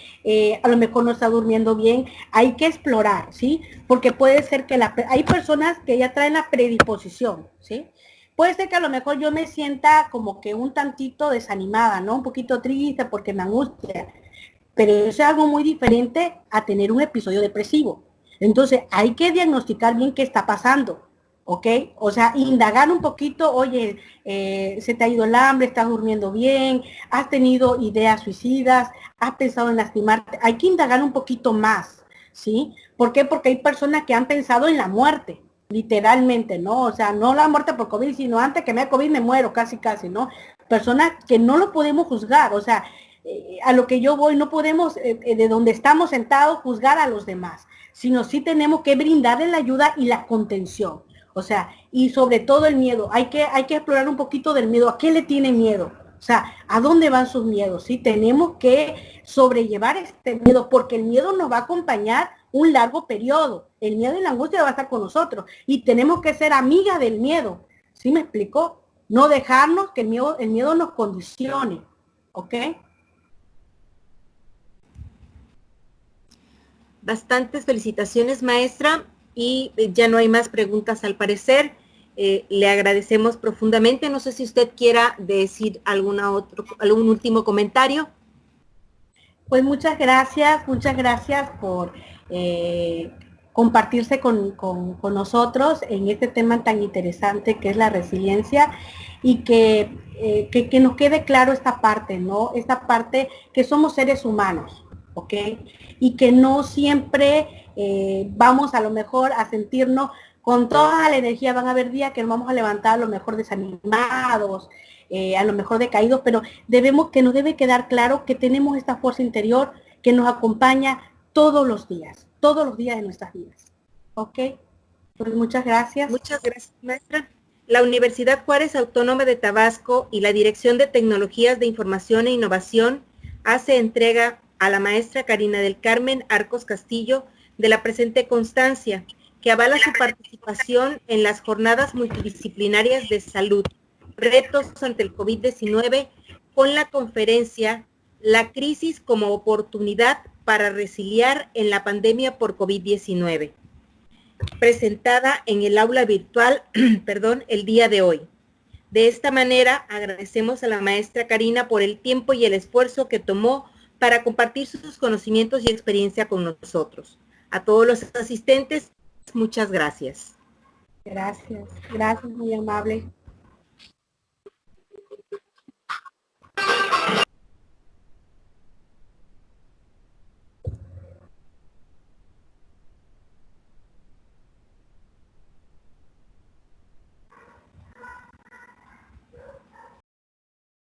a lo mejor no está durmiendo bien, hay que explorar, ¿sí? Porque puede ser que hay personas que ya traen la predisposición, ¿sí? Puede ser que a lo mejor yo me sienta como que un tantito desanimada, ¿no? Un poquito triste porque me angustia, pero eso es algo muy diferente a tener un episodio depresivo. Entonces, hay que diagnosticar bien qué está pasando, ¿ok? O sea, indagar un poquito, oye, se te ha ido el hambre, estás durmiendo bien, has tenido ideas suicidas, has pensado en lastimarte. Hay que indagar un poquito más, ¿sí? ¿Por qué? Porque hay personas que han pensado en la muerte, literalmente, ¿no? O sea, no la muerte por COVID, sino antes que me dé COVID me muero, casi, ¿no? Personas que no lo podemos juzgar, o sea, a lo que yo voy, no podemos de donde estamos sentados juzgar a los demás, sino sí tenemos que brindarle la ayuda y la contención. O sea, y sobre todo el miedo, hay que explorar un poquito del miedo. ¿A qué le tiene miedo? O sea, ¿a dónde van sus miedos? ¿Sí? Tenemos que sobrellevar este miedo, porque el miedo nos va a acompañar un largo periodo. El miedo y la angustia va a estar con nosotros, y tenemos que ser amigas del miedo. ¿Sí me explicó? No dejarnos que el miedo nos condicione. ¿Ok? Bastantes felicitaciones, maestra, y ya no hay más preguntas al parecer. Le agradecemos profundamente. No sé si usted quiera decir algún último comentario. Pues muchas gracias por compartirse con nosotros en este tema tan interesante que es la resiliencia, y que nos quede claro esta parte, ¿no? Esta parte que somos seres humanos, ¿ok? Y que no siempre vamos a lo mejor a sentirnos con toda la energía. Van a haber días que nos vamos a levantar a lo mejor desanimados, a lo mejor decaídos, pero que nos debe quedar claro que tenemos esta fuerza interior que nos acompaña todos los días de nuestras vidas. ¿Ok? Pues muchas gracias. Muchas gracias, maestra. La Universidad Juárez Autónoma de Tabasco y la Dirección de Tecnologías de Información e Innovación hace entrega a la maestra Karina del Carmen Arcos Castillo de la presente constancia, que avala su participación en las jornadas multidisciplinarias de salud, retos ante el COVID-19, con la conferencia La crisis como oportunidad para resiliar en la pandemia por COVID-19, presentada en el aula virtual, el día de hoy. De esta manera, agradecemos a la maestra Karina por el tiempo y el esfuerzo que tomó para compartir sus conocimientos y experiencia con nosotros. A todos los asistentes, muchas gracias. Gracias, muy amable.